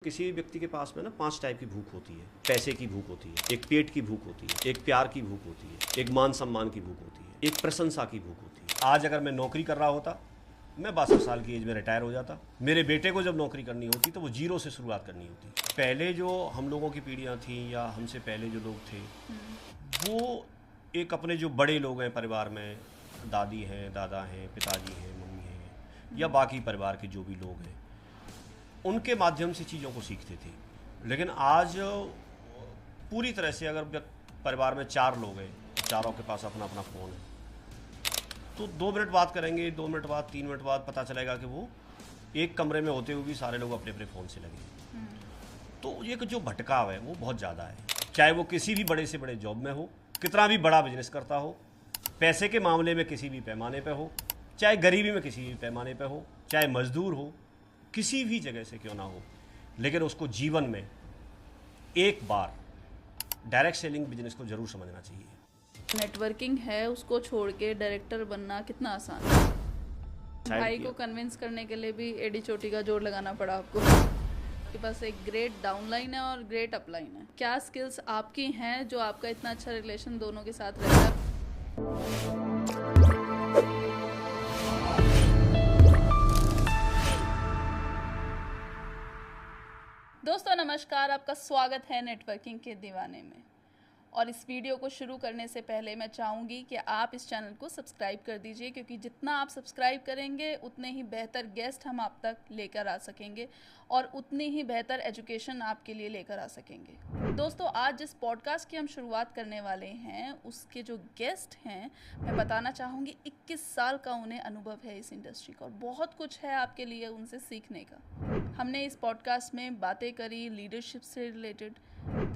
किसी भी व्यक्ति के पास में ना 5 टाइप की भूख होती है। पैसे की भूख होती है, एक पेट की भूख होती है, एक प्यार की भूख होती है, एक मान सम्मान की भूख होती है, एक प्रशंसा की भूख होती है। आज अगर मैं नौकरी कर रहा होता, मैं 62 साल की एज में रिटायर हो जाता। मेरे बेटे को जब नौकरी करनी होती तो वो जीरो से शुरुआत करनी होती। पहले जो हम लोगों की पीढ़ियाँ थीं या हमसे पहले जो लोग थे, वो एक अपने जो बड़े लोग हैं परिवार में, दादी हैं, दादा हैं, पिताजी हैं, मम्मी हैं, या बाकी परिवार के जो भी लोग हैं, उनके माध्यम से चीज़ों को सीखते थे। लेकिन आज पूरी तरह से अगर परिवार में 4 लोग हैं, चारों के पास अपना अपना फ़ोन है, तो 2 मिनट बात करेंगे, 2 मिनट बाद, 3 मिनट बाद पता चलेगा कि वो एक कमरे में होते हुए भी सारे लोग अपने अपने फ़ोन से लगे। तो ये जो भटकाव है वो बहुत ज़्यादा है। चाहे वो किसी भी बड़े से बड़े जॉब में हो, कितना भी बड़ा बिजनेस करता हो, पैसे के मामले में किसी भी पैमाने पे हो, चाहे गरीबी में किसी भी पैमाने पे हो, चाहे मजदूर हो, किसी भी जगह से क्यों ना हो, लेकिन उसको जीवन में एक बार डायरेक्ट सेलिंग बिजनेस को जरूर समझना चाहिए। नेटवर्किंग है, उसको छोड़ के डायरेक्टर बनना कितना आसान है। भाई को कन्विंस करने के लिए भी एडी चोटी का जोर लगाना पड़ा आपको। आपके पास एक ग्रेट डाउनलाइन है और ग्रेट अपलाइन है। क्या स्किल्स आपकी हैं जो आपका इतना अच्छा रिलेशन दोनों के साथ रहता है? दोस्तों नमस्कार, आपका स्वागत है नेटवर्किंग के दीवाने में। और इस वीडियो को शुरू करने से पहले मैं चाहूँगी कि आप इस चैनल को सब्सक्राइब कर दीजिए, क्योंकि जितना आप सब्सक्राइब करेंगे उतने ही बेहतर गेस्ट हम आप तक लेकर आ सकेंगे और उतनी ही बेहतर एजुकेशन आपके लिए लेकर आ सकेंगे। दोस्तों आज जिस पॉडकास्ट की हम शुरुआत करने वाले हैं, उसके जो गेस्ट हैं, मैं बताना चाहूँगी 21 साल का उन्हें अनुभव है इस इंडस्ट्री का और बहुत कुछ है आपके लिए उनसे सीखने का। हमने इस पॉडकास्ट में बातें करी लीडरशिप से रिलेटेड।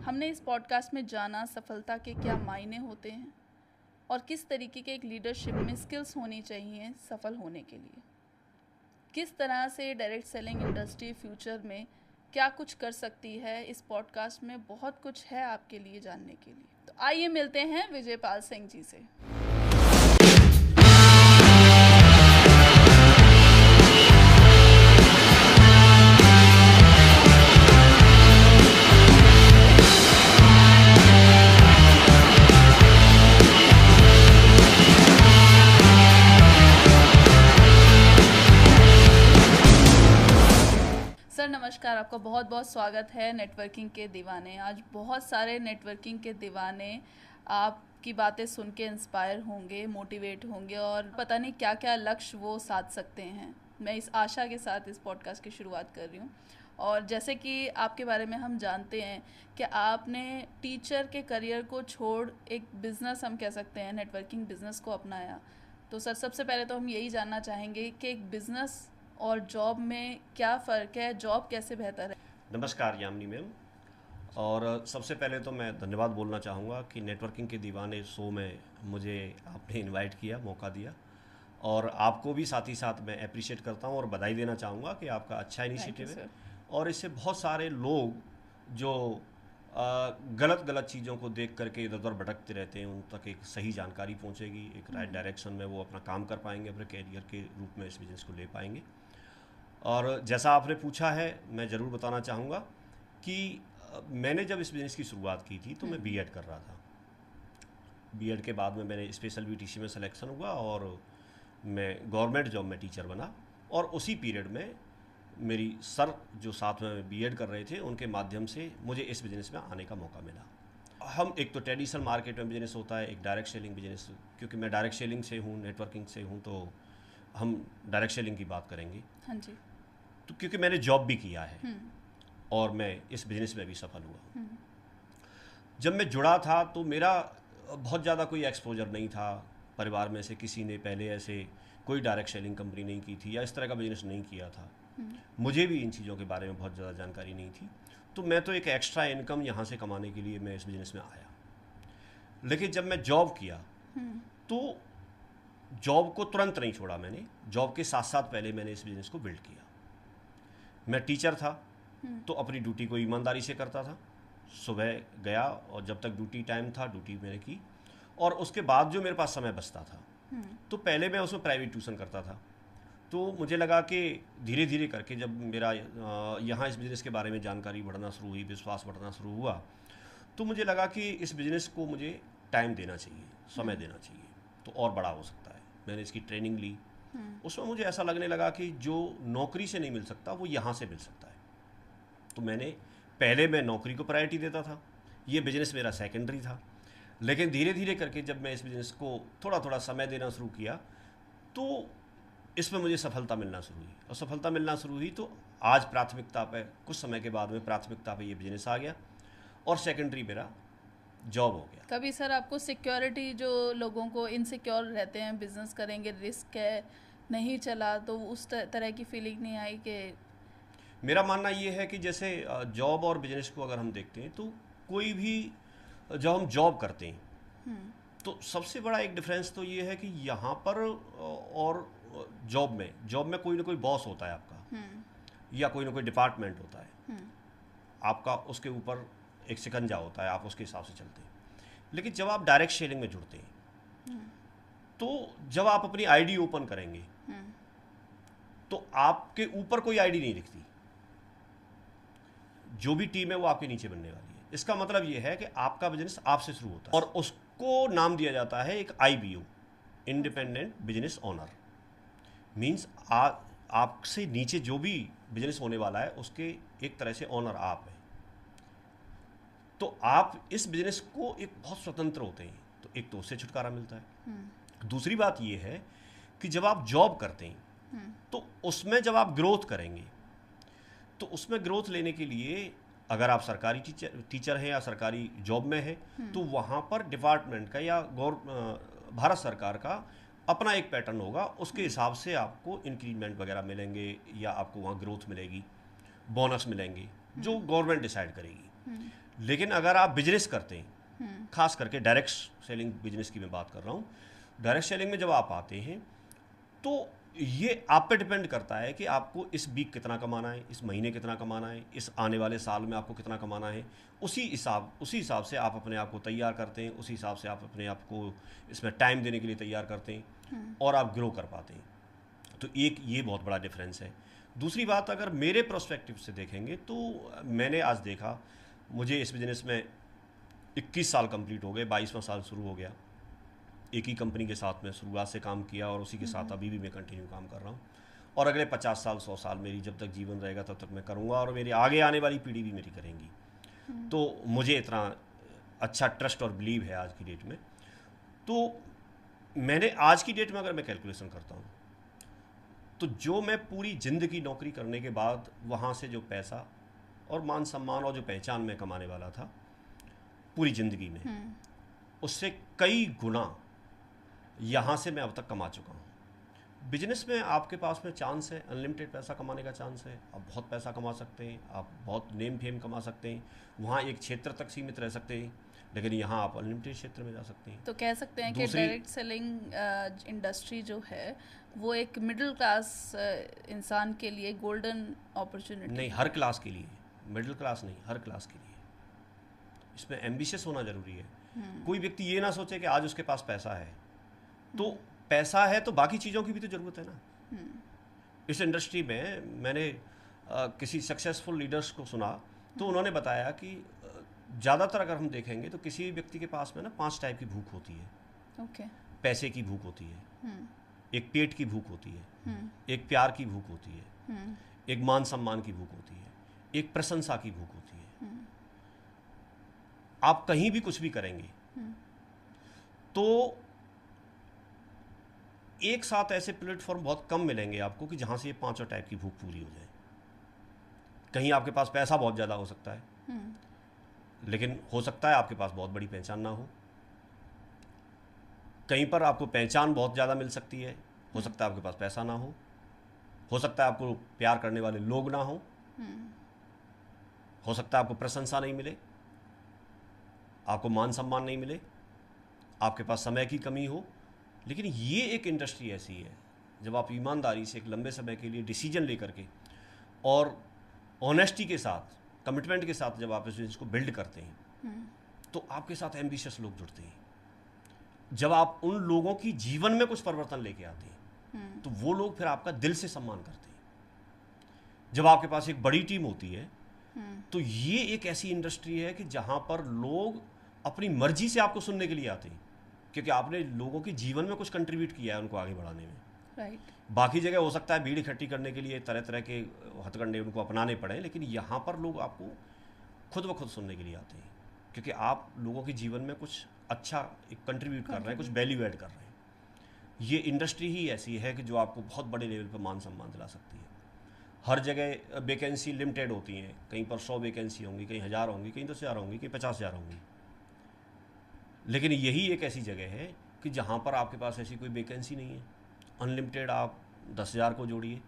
हमने इस पॉडकास्ट में जाना सफलता के क्या मायने होते हैं और किस तरीके के एक लीडरशिप में स्किल्स होनी चाहिए सफल होने के लिए। किस तरह से डायरेक्ट सेलिंग इंडस्ट्री फ्यूचर में क्या कुछ कर सकती है, इस पॉडकास्ट में बहुत कुछ है आपके लिए जानने के लिए। तो आइए मिलते हैं विजय पाल सिंह जी से। सर नमस्कार, आपका बहुत बहुत स्वागत है नेटवर्किंग के दीवाने। आज बहुत सारे नेटवर्किंग के दीवाने आपकी बातें सुन के इंस्पायर होंगे, मोटिवेट होंगे और पता नहीं क्या क्या लक्ष्य वो साध सकते हैं। मैं इस आशा के साथ इस पॉडकास्ट की शुरुआत कर रही हूँ। और जैसे कि आपके बारे में हम जानते हैं कि आपने टीचर के करियर को छोड़ एक बिज़नेस, हम कह सकते हैं नेटवर्किंग बिज़नेस को अपनाया। तो सर सबसे पहले तो हम यही जानना चाहेंगे कि एक बिज़नेस और जॉब में क्या फ़र्क है, जॉब कैसे बेहतर है? नमस्कार यामिनी मैम, और सबसे पहले तो मैं धन्यवाद बोलना चाहूँगा कि नेटवर्किंग के दीवाने शो में मुझे आपने इनवाइट किया, मौका दिया, और आपको भी साथ ही साथ मैं अप्रिशिएट करता हूँ और बधाई देना चाहूँगा कि आपका अच्छा इनिशिएटिव है। और इससे बहुत सारे लोग जो गलत गलत चीज़ों को देख करके इधर उधर भटकते रहते हैं, उन तक एक सही जानकारी पहुँचेगी, एक राइट डायरेक्शन में वो अपना काम कर पाएंगे, अपने कैरियर के रूप में इस बिज़नेस को ले पाएंगे। और जैसा आपने पूछा है, मैं ज़रूर बताना चाहूँगा कि मैंने जब इस बिज़नेस की शुरुआत की थी तो मैं बीएड कर रहा था। बीएड के बाद में मैंने स्पेशल बीटीसी में सिलेक्शन हुआ और मैं गवर्नमेंट जॉब में टीचर बना। और उसी पीरियड में मेरी सर जो साथ में बीएड कर रहे थे, उनके माध्यम से मुझे इस बिज़नेस में आने का मौका मिला। हम एक तो ट्रेडिशनल मार्केट में बिज़नेस होता है, एक डायरेक्ट सेलिंग बिज़नेस। क्योंकि मैं डायरेक्ट सेलिंग से हूँ, नेटवर्किंग से हूँ, तो हम डायरेक्ट सेलिंग की बात करेंगे। हाँ जी। तो क्योंकि मैंने जॉब भी किया है और मैं इस बिज़नेस में भी सफल हुआ। जब मैं जुड़ा था तो मेरा बहुत ज़्यादा कोई एक्सपोजर नहीं था। परिवार में से किसी ने पहले ऐसे कोई डायरेक्ट सेलिंग कंपनी नहीं की थी या इस तरह का बिज़नेस नहीं किया था। मुझे भी इन चीज़ों के बारे में बहुत ज़्यादा जानकारी नहीं थी। तो मैं तो एक एक्स्ट्रा इनकम यहाँ से कमाने के लिए मैं इस बिज़नेस में आया। लेकिन जब मैं जॉब किया तो जॉब को तुरंत नहीं छोड़ा मैंने। जॉब के साथ साथ पहले मैंने इस बिज़नेस को बिल्ड किया। मैं टीचर था तो अपनी ड्यूटी को ईमानदारी से करता था। सुबह गया और जब तक ड्यूटी टाइम था ड्यूटी मैंने की, और उसके बाद जो मेरे पास समय बचता था तो पहले मैं उसमें प्राइवेट ट्यूशन करता था। तो मुझे लगा कि धीरे धीरे करके जब मेरा यहाँ इस बिज़नेस के बारे में जानकारी बढ़ना शुरू हुई, विश्वास बढ़ना शुरू हुआ, तो मुझे लगा कि इस बिज़नेस को मुझे टाइम देना चाहिए, समय देना चाहिए, तो और बड़ा हो सकता है। मैंने इसकी ट्रेनिंग ली। उसमें मुझे ऐसा लगने लगा कि जो नौकरी से नहीं मिल सकता वो यहाँ से मिल सकता है। तो पहले मैं नौकरी को प्रायोरिटी देता था, ये बिज़नेस मेरा सेकेंडरी था। लेकिन धीरे धीरे करके जब मैं इस बिज़नेस को थोड़ा थोड़ा समय देना शुरू किया तो इसमें मुझे सफलता मिलना शुरू हुई, और सफलता मिलना शुरू हुई तो आज प्राथमिकता पे, कुछ समय के बाद में प्राथमिकता पे ये बिज़नेस आ गया और सेकेंडरी मेरा जॉब हो गया। कभी सर आपको सिक्योरिटी, जो लोगों को इनसिक्योर रहते हैं, बिजनेस करेंगे, रिस्क है, नहीं चला, तो उस तरह की फीलिंग नहीं आई? कि मेरा मानना ये है कि जैसे जॉब और बिजनेस को अगर हम देखते हैं तो कोई भी, जब हम जॉब करते हैं तो सबसे बड़ा एक डिफरेंस तो ये है कि यहाँ पर और जॉब में कोई ना कोई बॉस होता है आपका, या कोई ना कोई डिपार्टमेंट होता है आपका, उसके ऊपर एक शिकंजा होता है, आप उसके हिसाब से चलते हैं। लेकिन जब आप डायरेक्ट सेलिंग में जुड़ते हैं तो जब आप अपनी आईडी ओपन करेंगे तो आपके ऊपर कोई आईडी नहीं दिखती, जो भी टीम है वो आपके नीचे बनने वाली है। इसका मतलब ये है कि आपका बिजनेस आपसे शुरू होता है और उसको नाम दिया जाता है एक IBO, independent business owner. Means आपसे नीचे जो भी बिजनेस होने वाला है उसके एक तरह से ओनर आप हैं। तो आप इस बिजनेस को एक बहुत स्वतंत्र होते हैं, तो एक तो उससे छुटकारा मिलता है। दूसरी बात ये है कि जब आप जॉब करते हैं तो उसमें जब आप ग्रोथ करेंगे तो उसमें ग्रोथ लेने के लिए अगर आप सरकारी टीचर हैं या सरकारी जॉब में हैं तो वहाँ पर डिपार्टमेंट का या भारत सरकार का अपना एक पैटर्न होगा, उसके हिसाब से आपको इंक्रीमेंट वगैरह मिलेंगे या आपको वहाँ ग्रोथ मिलेगी, बोनस मिलेंगे, जो गवर्नमेंट डिसाइड करेगी। लेकिन अगर आप बिजनेस करते हैं, खास करके डायरेक्ट सेलिंग बिजनेस की मैं बात कर रहा हूँ, डायरेक्ट सेलिंग में जब आप आते हैं तो ये आप पे डिपेंड करता है कि आपको इस वीक कितना कमाना है, इस महीने कितना कमाना है, इस आने वाले साल में आपको कितना कमाना है। उसी हिसाब से आप अपने आप को तैयार करते हैं, उसी हिसाब से आप अपने आप को इसमें टाइम देने के लिए तैयार करते हैं और आप ग्रो कर पाते हैं। तो एक ये बहुत बड़ा डिफरेंस है। दूसरी बात, अगर मेरे प्रोस्पेक्टिव से देखेंगे तो मैंने आज देखा, मुझे इस बिज़नेस में 21 साल कंप्लीट हो गए, 22वां साल शुरू हो गया। एक ही कंपनी के साथ में शुरुआत से काम किया और उसी के साथ अभी भी मैं कंटिन्यू काम कर रहा हूँ, और अगले 50 साल 100 साल मेरी जब तक जीवन रहेगा तब तक मैं करूँगा, और मेरी आगे आने वाली पीढ़ी भी मेरी करेंगी। तो मुझे इतना अच्छा ट्रस्ट और बिलीव है आज की डेट में। तो मैंने आज की डेट में अगर मैं कैलकुलेशन करता हूँ तो जो मैं पूरी ज़िंदगी नौकरी करने के बाद वहाँ से जो पैसा और मान सम्मान और जो पहचान में कमाने वाला था पूरी ज़िंदगी में, उससे कई गुना यहाँ से मैं अब तक कमा चुका हूँ। बिजनेस में आपके पास में चांस है, अनलिमिटेड पैसा कमाने का चांस है, आप बहुत पैसा कमा सकते हैं, आप बहुत नेम फेम कमा सकते हैं, वहाँ एक क्षेत्र तक सीमित रह सकते हैं, लेकिन यहाँ आप अनलिमिटेड क्षेत्र में जा सकते हैं। तो कह सकते हैं कि डायरेक्ट सेलिंग इंडस्ट्री जो है वो एक मिडिल क्लास इंसान के लिए गोल्डन अपॉर्चुनिटी नहीं, हर क्लास के लिए, मिडिल क्लास नहीं, हर क्लास के लिए। इसमें एम्बिशियस होना ज़रूरी है। कोई व्यक्ति ये ना सोचे कि आज उसके पास पैसा है तो पैसा है तो बाकी चीज़ों की भी तो ज़रूरत है ना। इस इंडस्ट्री में मैंने किसी सक्सेसफुल लीडर्स को सुना तो उन्होंने बताया कि ज़्यादातर अगर हम देखेंगे तो किसी व्यक्ति के पास में ना 5 टाइप की भूख होती है। ओके। पैसे की भूख होती है, एक पेट की भूख होती है, एक प्यार की भूख होती है, एक मान सम्मान की भूख होती है, एक प्रशंसा की भूख होती है। आप कहीं भी कुछ भी करेंगे तो एक साथ ऐसे प्लेटफॉर्म बहुत कम मिलेंगे आपको कि जहाँ से ये 5 टाइप की भूख पूरी हो जाए। कहीं आपके पास पैसा बहुत ज़्यादा हो सकता है, लेकिन हो सकता है आपके पास बहुत बड़ी पहचान ना हो। कहीं पर आपको पहचान बहुत ज़्यादा मिल सकती है, हो सकता है आपके पास पैसा ना हो सकता है आपको प्यार करने वाले लोग ना हो सकता है आपको प्रशंसा नहीं मिले, आपको मान सम्मान नहीं मिले, आपके पास समय की कमी हो। लेकिन ये एक इंडस्ट्री ऐसी है जब आप ईमानदारी से एक लंबे समय के लिए डिसीजन लेकर के और ऑनेस्टी के साथ, कमिटमेंट के साथ जब आप इस बिजनेस को बिल्ड करते हैं तो आपके साथ एम्बिशियस लोग जुड़ते हैं। जब आप उन लोगों की जीवन में कुछ परिवर्तन लेके आते हैं तो वो लोग फिर आपका दिल से सम्मान करते हैं। जब आपके पास एक बड़ी टीम होती है तो ये एक ऐसी इंडस्ट्री है कि जहां पर लोग अपनी मर्जी से आपको सुनने के लिए आते हैं, क्योंकि आपने लोगों के जीवन में कुछ कंट्रीब्यूट किया है उनको आगे बढ़ाने में। राइट। बाकी जगह हो सकता है भीड़ इकट्ठी करने के लिए तरह तरह के हथकंडे उनको अपनाने पड़े, लेकिन यहाँ पर लोग आपको खुद ब खुद सुनने के लिए आते हैं, क्योंकि आप लोगों के जीवन में कुछ अच्छा एक कंट्रीब्यूट कर रहे हैं, कुछ वैल्यू ऐड कर रहे हैं। ये इंडस्ट्री ही ऐसी है कि जो आपको बहुत बड़े लेवल पर मान सम्मान दिला सकती है। हर जगह वैकेंसी लिमिटेड होती हैं, कहीं पर 100 वैकेंसी होंगी, कहीं 1000 होंगी, कहीं 10,000 होंगी, कहीं 50,000 होंगी। लेकिन यही एक ऐसी जगह है कि जहाँ पर आपके पास ऐसी कोई वैकेंसी नहीं है। अनलिमिटेड आप 10,000 को जोड़िए,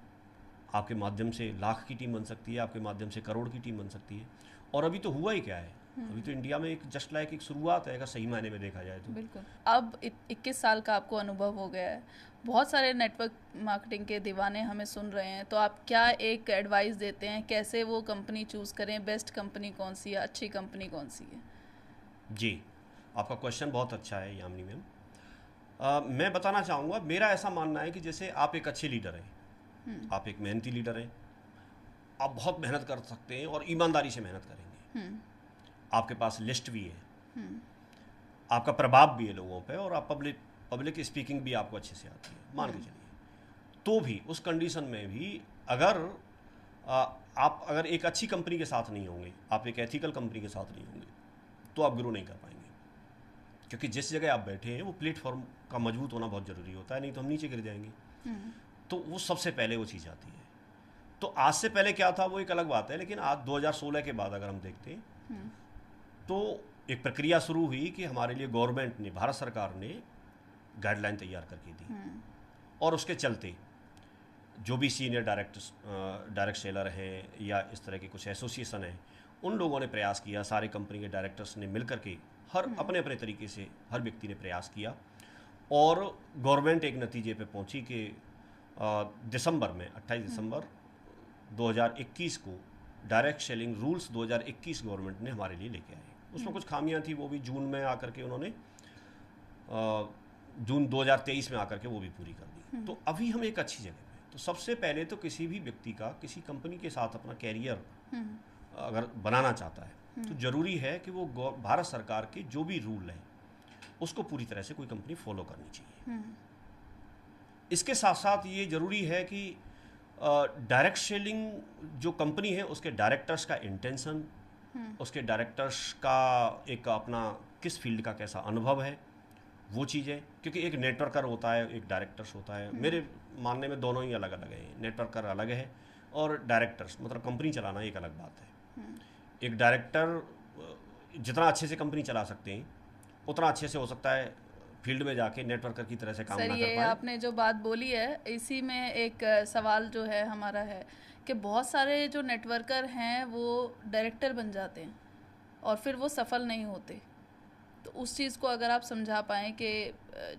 आपके माध्यम से लाख की टीम बन सकती है, आपके माध्यम से करोड़ की टीम बन सकती है। और अभी तो हुआ ही क्या है, अभी तो इंडिया में एक जस्ट लाइक एक शुरुआत है, अगर सही मायने में देखा जाए तो। बिल्कुल। अब 21 साल का आपको अनुभव हो गया है, बहुत सारे नेटवर्क मार्केटिंग के दीवाने हमें सुन रहे हैं, तो आप क्या एक एडवाइस देते हैं, कैसे वो कंपनी चूज़ करें, बेस्ट कंपनी कौन सी है, अच्छी कंपनी कौन सी है? जी, आपका क्वेश्चन बहुत अच्छा है यामिनी मैम। मैं बताना चाहूँगा, मेरा ऐसा मानना है कि जैसे आप एक अच्छे लीडर हैं, आप एक मेहनती लीडर हैं, आप बहुत मेहनत कर सकते हैं और ईमानदारी से मेहनत करेंगे, आपके पास लिस्ट भी है, आपका प्रभाव भी है लोगों पे, और आप पब्लिक स्पीकिंग भी आपको अच्छे से आती है, मान के चलिए। तो भी उस कंडीशन में भी अगर आप अगर एक अच्छी कंपनी के साथ नहीं होंगे, आप एक एथिकल कंपनी के साथ नहीं होंगे, तो आप ग्रो नहीं कर पाएंगे। क्योंकि जिस जगह आप बैठे हैं वो प्लेटफॉर्म का मजबूत होना बहुत ज़रूरी होता है, नहीं तो हम नीचे गिर जाएंगे। तो वो सबसे पहले वो चीज़ आती है। तो आज से पहले क्या था वो एक अलग बात है, लेकिन आज 2016 के बाद अगर हम देखते हैं तो एक प्रक्रिया शुरू हुई कि हमारे लिए गवर्नमेंट ने, भारत सरकार ने गाइडलाइन तैयार करके दी, और उसके चलते जो भी सीनियर डायरेक्ट सेलर हैं या इस तरह के कुछ एसोसिएशन हैं, उन लोगों ने प्रयास किया, सारे कंपनी के डायरेक्टर्स ने मिल करके हर अपने अपने तरीके से हर व्यक्ति ने प्रयास किया, और गवर्नमेंट एक नतीजे पे पहुंची कि दिसंबर में 28 दिसंबर 2021 को डायरेक्ट सेलिंग रूल्स 2021 गवर्नमेंट ने हमारे लिए लेके आए। उसमें कुछ खामियां थी, वो भी जून में आकर के उन्होंने जून 2023 में आकर के वो भी पूरी कर दी। तो अभी हम एक अच्छी जगह पे। तो सबसे पहले तो किसी भी व्यक्ति का किसी कंपनी के साथ अपना कैरियर अगर बनाना चाहता है तो ज़रूरी है कि वो भारत सरकार के जो भी रूल हैं उसको पूरी तरह से कोई कंपनी फॉलो करनी चाहिए। इसके साथ साथ ये ज़रूरी है कि डायरेक्ट सेलिंग जो कंपनी है उसके डायरेक्टर्स का इंटेंशन, उसके डायरेक्टर्स का एक अपना किस फील्ड का कैसा अनुभव है, वो चीज़ें, क्योंकि एक नेटवर्कर होता है, एक डायरेक्टर्स होता है। मेरे मानने में दोनों ही अलग अलग हैं। नेटवर्कर अलग है और डायरेक्टर्स मतलब कंपनी चलाना एक अलग बात है। एक डायरेक्टर जितना अच्छे से कंपनी चला सकते हैं उतना अच्छे से हो सकता है फील्ड में जाके नेटवर्कर की तरह से काम ना कर पाए। आपने जो बात बोली है, इसी में एक सवाल जो है हमारा है कि बहुत सारे जो नेटवर्कर हैं वो डायरेक्टर बन जाते हैं और फिर वो सफल नहीं होते। तो उस चीज़ को अगर आप समझा पाएँ कि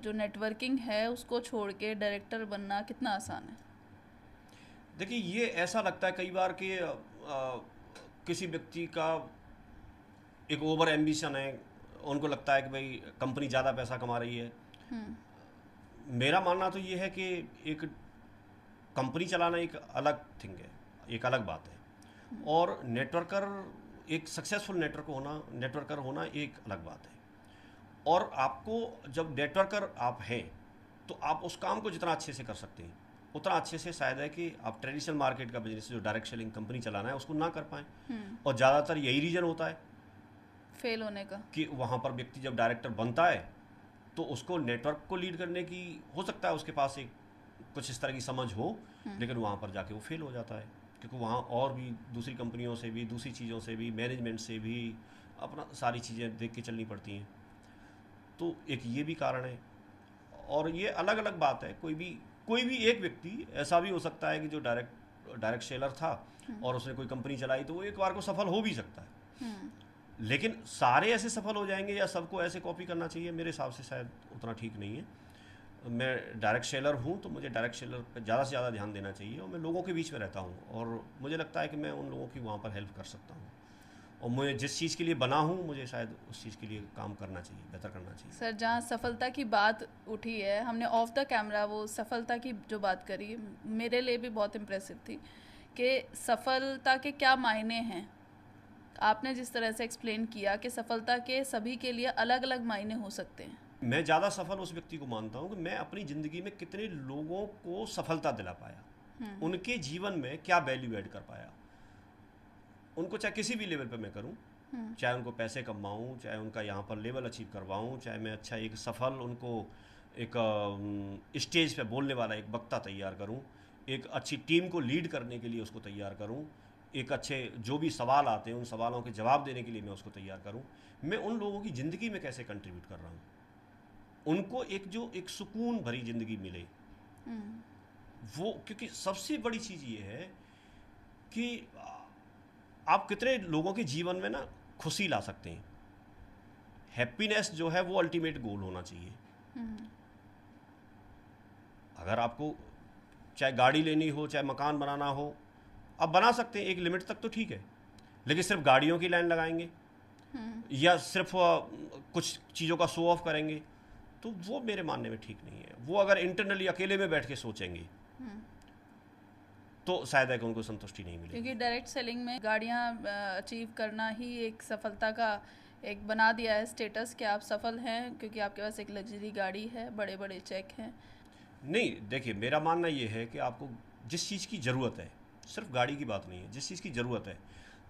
जो नेटवर्किंग है उसको छोड़ के डायरेक्टर बनना कितना आसान है। देखिए, ये ऐसा लगता है कई बार कि किसी व्यक्ति का एक ओवर एम्बिशन है, उनको लगता है कि भाई कंपनी ज़्यादा पैसा कमा रही है। मेरा मानना तो ये है कि एक कंपनी चलाना एक अलग थिंग है, एक अलग बात है, और नेटवर्कर एक सक्सेसफुल नेटवर्कर होना एक अलग बात है। और आपको जब नेटवर्कर आप हैं तो आप उस काम को जितना अच्छे से कर सकते हैं उतना अच्छे से शायद है कि आप ट्रेडिशनल मार्केट का बिजनेस जो डायरेक्ट सेलिंग कंपनी चलाना है उसको ना कर पाएँ। और ज़्यादातर यही रीज़न होता है फेल होने का कि वहाँ पर व्यक्ति जब डायरेक्टर बनता है तो उसको नेटवर्क को लीड करने की हो सकता है उसके पास एक कुछ इस तरह की समझ हो, लेकिन वहाँ पर जाके वो फेल हो जाता है, क्योंकि वहाँ और भी दूसरी कंपनियों से भी, दूसरी चीज़ों से भी, मैनेजमेंट से भी अपना सारी चीज़ें देख के चलनी पड़ती हैं। तो एक ये भी कारण है। और ये अलग अलग बात है, कोई भी एक व्यक्ति ऐसा भी हो सकता है कि जो डायरेक्ट सेलर था और उसने कोई कंपनी चलाई तो वो एक बार को सफल हो भी सकता है। लेकिन सारे ऐसे सफल हो जाएंगे या सबको ऐसे कॉपी करना चाहिए, मेरे हिसाब से शायद उतना ठीक नहीं है। मैं डायरेक्ट सेलर हूँ तो मुझे डायरेक्ट सेलर पर ज़्यादा से ज़्यादा ध्यान देना चाहिए, और मैं लोगों के बीच में रहता हूँ और मुझे लगता है कि मैं उन लोगों की वहाँ पर हेल्प कर सकता हूँ। और मैं जिस चीज़ के लिए बना हूँ मुझे शायद उस चीज़ के लिए काम करना चाहिए, बेहतर करना चाहिए। सर, जहाँ सफलता की बात उठी है, हमने ऑफ द कैमरा वो सफलता की जो बात करी, मेरे लिए भी बहुत इम्प्रेसिव थी कि सफलता के क्या मायने हैं। आपने जिस तरह से एक्सप्लेन किया कि सफलता के सभी के लिए अलग अलग मायने हो सकते हैं। मैं ज़्यादा सफल उस व्यक्ति को मानता हूँ कि मैं अपनी ज़िंदगी में कितने लोगों को सफलता दिला पाया, उनके जीवन में क्या वैल्यू ऐड कर पाया, उनको चाहे किसी भी लेवल पे मैं करूँ, चाहे उनको पैसे कमाऊँ, चाहे उनका यहाँ पर लेवल अचीव करवाऊँ, चाहे मैं अच्छा एक सफल उनको एक स्टेज पे बोलने वाला एक वक्ता तैयार करूँ, एक अच्छी टीम को लीड करने के लिए उसको तैयार करूँ, एक अच्छे जो भी सवाल आते हैं उन सवालों के जवाब देने के लिए मैं उसको तैयार करूँ, मैं उन लोगों की ज़िंदगी में कैसे कंट्रीब्यूट कर रहा हूँ, उनको एक सुकून भरी ज़िंदगी मिले। वो क्योंकि सबसे बड़ी चीज़ ये है कि आप कितने लोगों के जीवन में ना खुशी ला सकते हैं। हैप्पीनेस जो है वो अल्टीमेट गोल होना चाहिए। अगर आपको चाहे गाड़ी लेनी हो, चाहे मकान बनाना हो, आप बना सकते हैं एक लिमिट तक तो ठीक है, लेकिन सिर्फ गाड़ियों की लाइन लगाएंगे या सिर्फ कुछ चीज़ों का शो ऑफ करेंगे तो वो मेरे मानने में ठीक नहीं है। वो अगर इंटरनली अकेले में बैठ के सोचेंगे तो शायद है कि उनको संतुष्टि नहीं मिलेगी। क्योंकि डायरेक्ट सेलिंग में गाड़ियाँ अचीव करना ही एक सफलता का एक बना दिया है स्टेटस कि आप सफल हैं क्योंकि आपके पास एक लग्जरी गाड़ी है, बड़े बड़े चेक हैं। नहीं, देखिए मेरा मानना ये है कि आपको जिस चीज़ की ज़रूरत है, सिर्फ गाड़ी की बात नहीं है, जिस चीज़ की ज़रूरत है,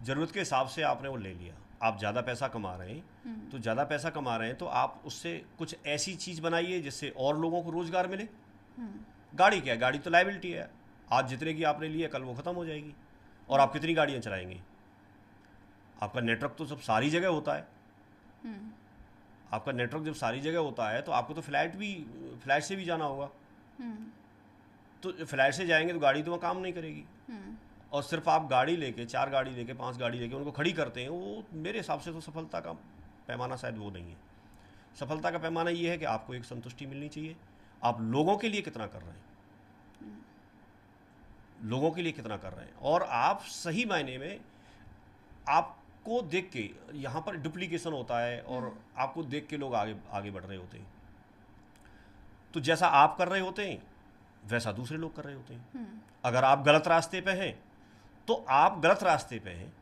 ज़रूरत के हिसाब से आपने वो ले लिया। आप ज़्यादा पैसा कमा रहे हैं तो ज़्यादा पैसा कमा रहे हैं तो आप उससे कुछ ऐसी चीज़ बनाइए जिससे और लोगों को रोज़गार मिले। गाड़ी क्या है? गाड़ी तो लाइबिलिटी है। आज जितने की आपने ली है कल वो ख़त्म हो जाएगी और आप कितनी गाड़ियाँ चलाएंगे? आपका नेटवर्क तो सब सारी जगह होता है। आपका नेटवर्क जब सारी जगह होता है तो आपको तो फ्लाइट से भी जाना होगा। तो फ्लाइट से जाएंगे तो गाड़ी तो वहाँ काम नहीं करेगी। और सिर्फ आप गाड़ी लेके 4 गाड़ी लेके 5 गाड़ी लेके उनको खड़ी करते हैं, वो मेरे हिसाब से तो सफलता का पैमाना शायद वो नहीं है। सफलता का पैमाना ये है कि आपको एक संतुष्टि मिलनी चाहिए। आप लोगों के लिए कितना कर रहे हैं, लोगों के लिए कितना कर रहे हैं, और आप सही मायने में आपको देख के, यहाँ पर डुप्लीकेशन होता है और आपको देख के लोग आगे बढ़ रहे होते हैं। तो जैसा आप कर रहे होते हैं वैसा दूसरे लोग कर रहे होते हैं। अगर आप गलत रास्ते पे हैं तो आप गलत रास्ते पे हैं,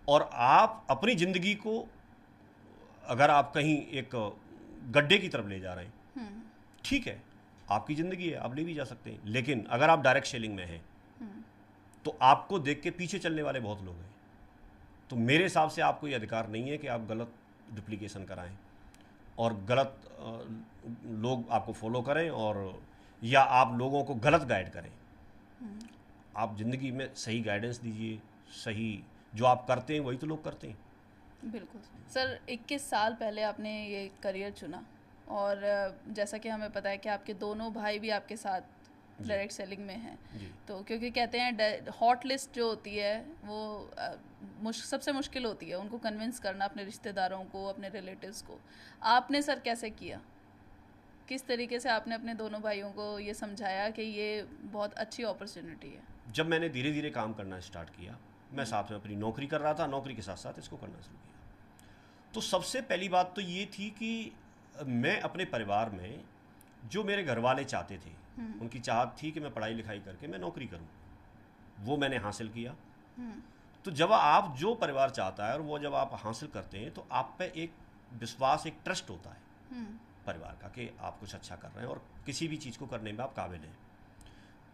और आप अपनी ज़िंदगी को अगर आप कहीं एक गड्ढे की तरफ ले जा रहे हैं, ठीक है, आपकी ज़िंदगी है, आप ले भी जा सकते हैं। लेकिन अगर आप डायरेक्ट सेलिंग में हैं तो आपको देख के पीछे चलने वाले बहुत लोग हैं। तो मेरे हिसाब से आपको ये अधिकार नहीं है कि आप गलत डुप्लीकेशन कराएं और गलत लोग आपको फॉलो करें, और या आप लोगों को गलत गाइड करें। आप ज़िंदगी में सही गाइडेंस दीजिए, सही जो आप करते हैं वही तो लोग करते हैं। बिल्कुल सर। 21 साल पहले आपने ये करियर चुना, और जैसा कि हमें पता है कि आपके दोनों भाई भी आपके साथ डायरेक्ट सेलिंग में हैं। तो क्योंकि कहते हैं हॉट लिस्ट जो होती है वो सबसे मुश्किल होती है, उनको कन्विंस करना, अपने रिश्तेदारों को, अपने रिलेटिव्स को। आपने सर कैसे किया? किस तरीके से आपने अपने दोनों भाइयों को ये समझाया कि ये बहुत अच्छी अपॉर्चुनिटी है? जब मैंने धीरे धीरे काम करना स्टार्ट किया, मैं साथ में अपनी नौकरी कर रहा था, नौकरी के साथ साथ इसको करना शुरू किया। तो सबसे पहली बात तो ये थी कि मैं अपने परिवार में जो मेरे घर वाले चाहते थे, उनकी चाहत थी कि मैं पढ़ाई लिखाई करके मैं नौकरी करूं, वो मैंने हासिल किया। तो जब आप जो परिवार चाहता है और वो जब आप हासिल करते हैं तो आप पे एक विश्वास, एक ट्रस्ट होता है परिवार का कि आप कुछ अच्छा कर रहे हैं और किसी भी चीज़ को करने में आप काबिल हैं।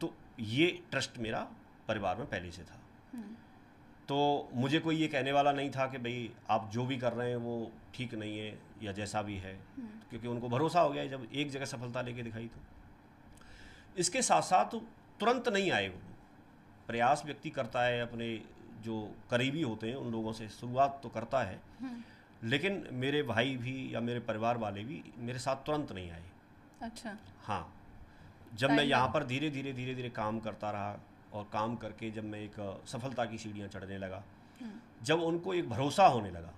तो ये ट्रस्ट मेरा परिवार में पहले से था। तो मुझे कोई ये कहने वाला नहीं था कि भाई आप जो भी कर रहे हैं वो ठीक नहीं है या जैसा भी है, क्योंकि उनको भरोसा हो गया जब एक जगह सफलता लेके दिखाई। तो इसके साथ साथ तुरंत नहीं आए वो प्रयास व्यक्ति करता है, अपने जो करीबी होते हैं उन लोगों से शुरुआत तो करता है, लेकिन मेरे भाई भी या मेरे परिवार वाले भी मेरे साथ तुरंत नहीं आए। अच्छा। हाँ, जब मैं यहाँ पर धीरे धीरे काम करता रहा और काम करके जब मैं एक सफलता की सीढ़ियाँ चढ़ने लगा, जब उनको एक भरोसा होने लगा,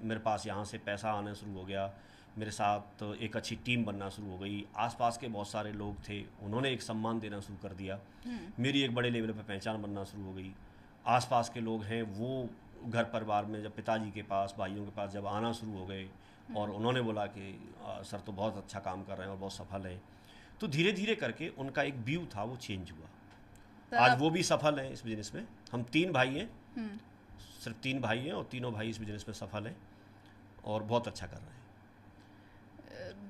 मेरे पास यहाँ से पैसा आना शुरू हो गया, मेरे साथ एक अच्छी टीम बनना शुरू हो गई, आसपास के बहुत सारे लोग थे उन्होंने एक सम्मान देना शुरू कर दिया, मेरी एक बड़े लेवल पर पहचान बनना शुरू हो गई, आसपास के लोग हैं वो घर परिवार में जब पिताजी के पास, भाइयों के पास जब आना शुरू हो गए और उन्होंने बोला कि सर तो बहुत अच्छा काम कर रहे हैं और बहुत सफल हैं, तो धीरे धीरे करके उनका एक व्यू था वो चेंज हुआ। आज वो भी सफल हैं इस बिजनेस में। हम 3 भाई हैं, सिर्फ 3 भाई हैं और तीनों भाई इस बिजनेस में सफल हैं और बहुत अच्छा कर रहे हैं।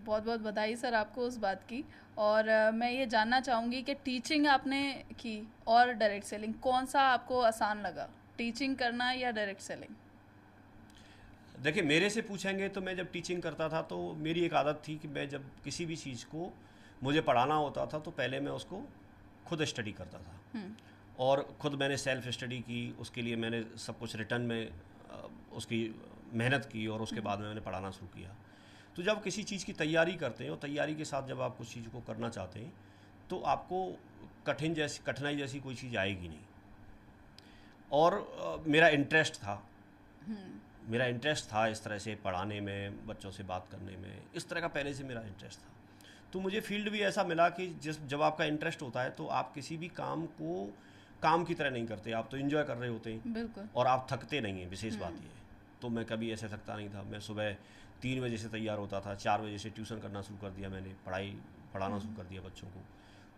बहुत बहुत बधाई सर आपको उस बात की। और मैं ये जानना चाहूँगी कि टीचिंग आपने की और डायरेक्ट सेलिंग, कौन सा आपको आसान लगा, टीचिंग करना या डायरेक्ट सेलिंग? देखिए, मेरे से पूछेंगे तो मैं जब टीचिंग करता था तो मेरी एक आदत थी कि मैं जब किसी भी चीज़ को मुझे पढ़ाना होता था तो पहले मैं उसको खुद स्टडी करता था और खुद मैंने सेल्फ स्टडी की। उसके लिए मैंने सब कुछ रिटर्न में उसकी मेहनत की और उसके बाद में मैंने पढ़ाना शुरू किया। तो जब किसी चीज़ की तैयारी करते हैं और तैयारी के साथ जब आप कुछ चीज़ को करना चाहते हैं तो आपको कठिनाई जैसी कोई चीज़ आएगी नहीं। और मेरा इंटरेस्ट था इस तरह से पढ़ाने में, बच्चों से बात करने में, इस तरह का पहले से मेरा इंटरेस्ट था। तो मुझे फील्ड भी ऐसा मिला कि जब आपका इंटरेस्ट होता है तो आप किसी भी काम को काम की तरह नहीं करते, आप तो एंजॉय कर रहे होते हैं। बिल्कुल। और आप थकते नहीं हैं, विशेष बात ये है। तो मैं कभी ऐसे थकता नहीं था। मैं सुबह 3 बजे से तैयार होता था, 4 बजे से ट्यूशन करना शुरू कर दिया मैंने, पढ़ाना शुरू कर दिया बच्चों को।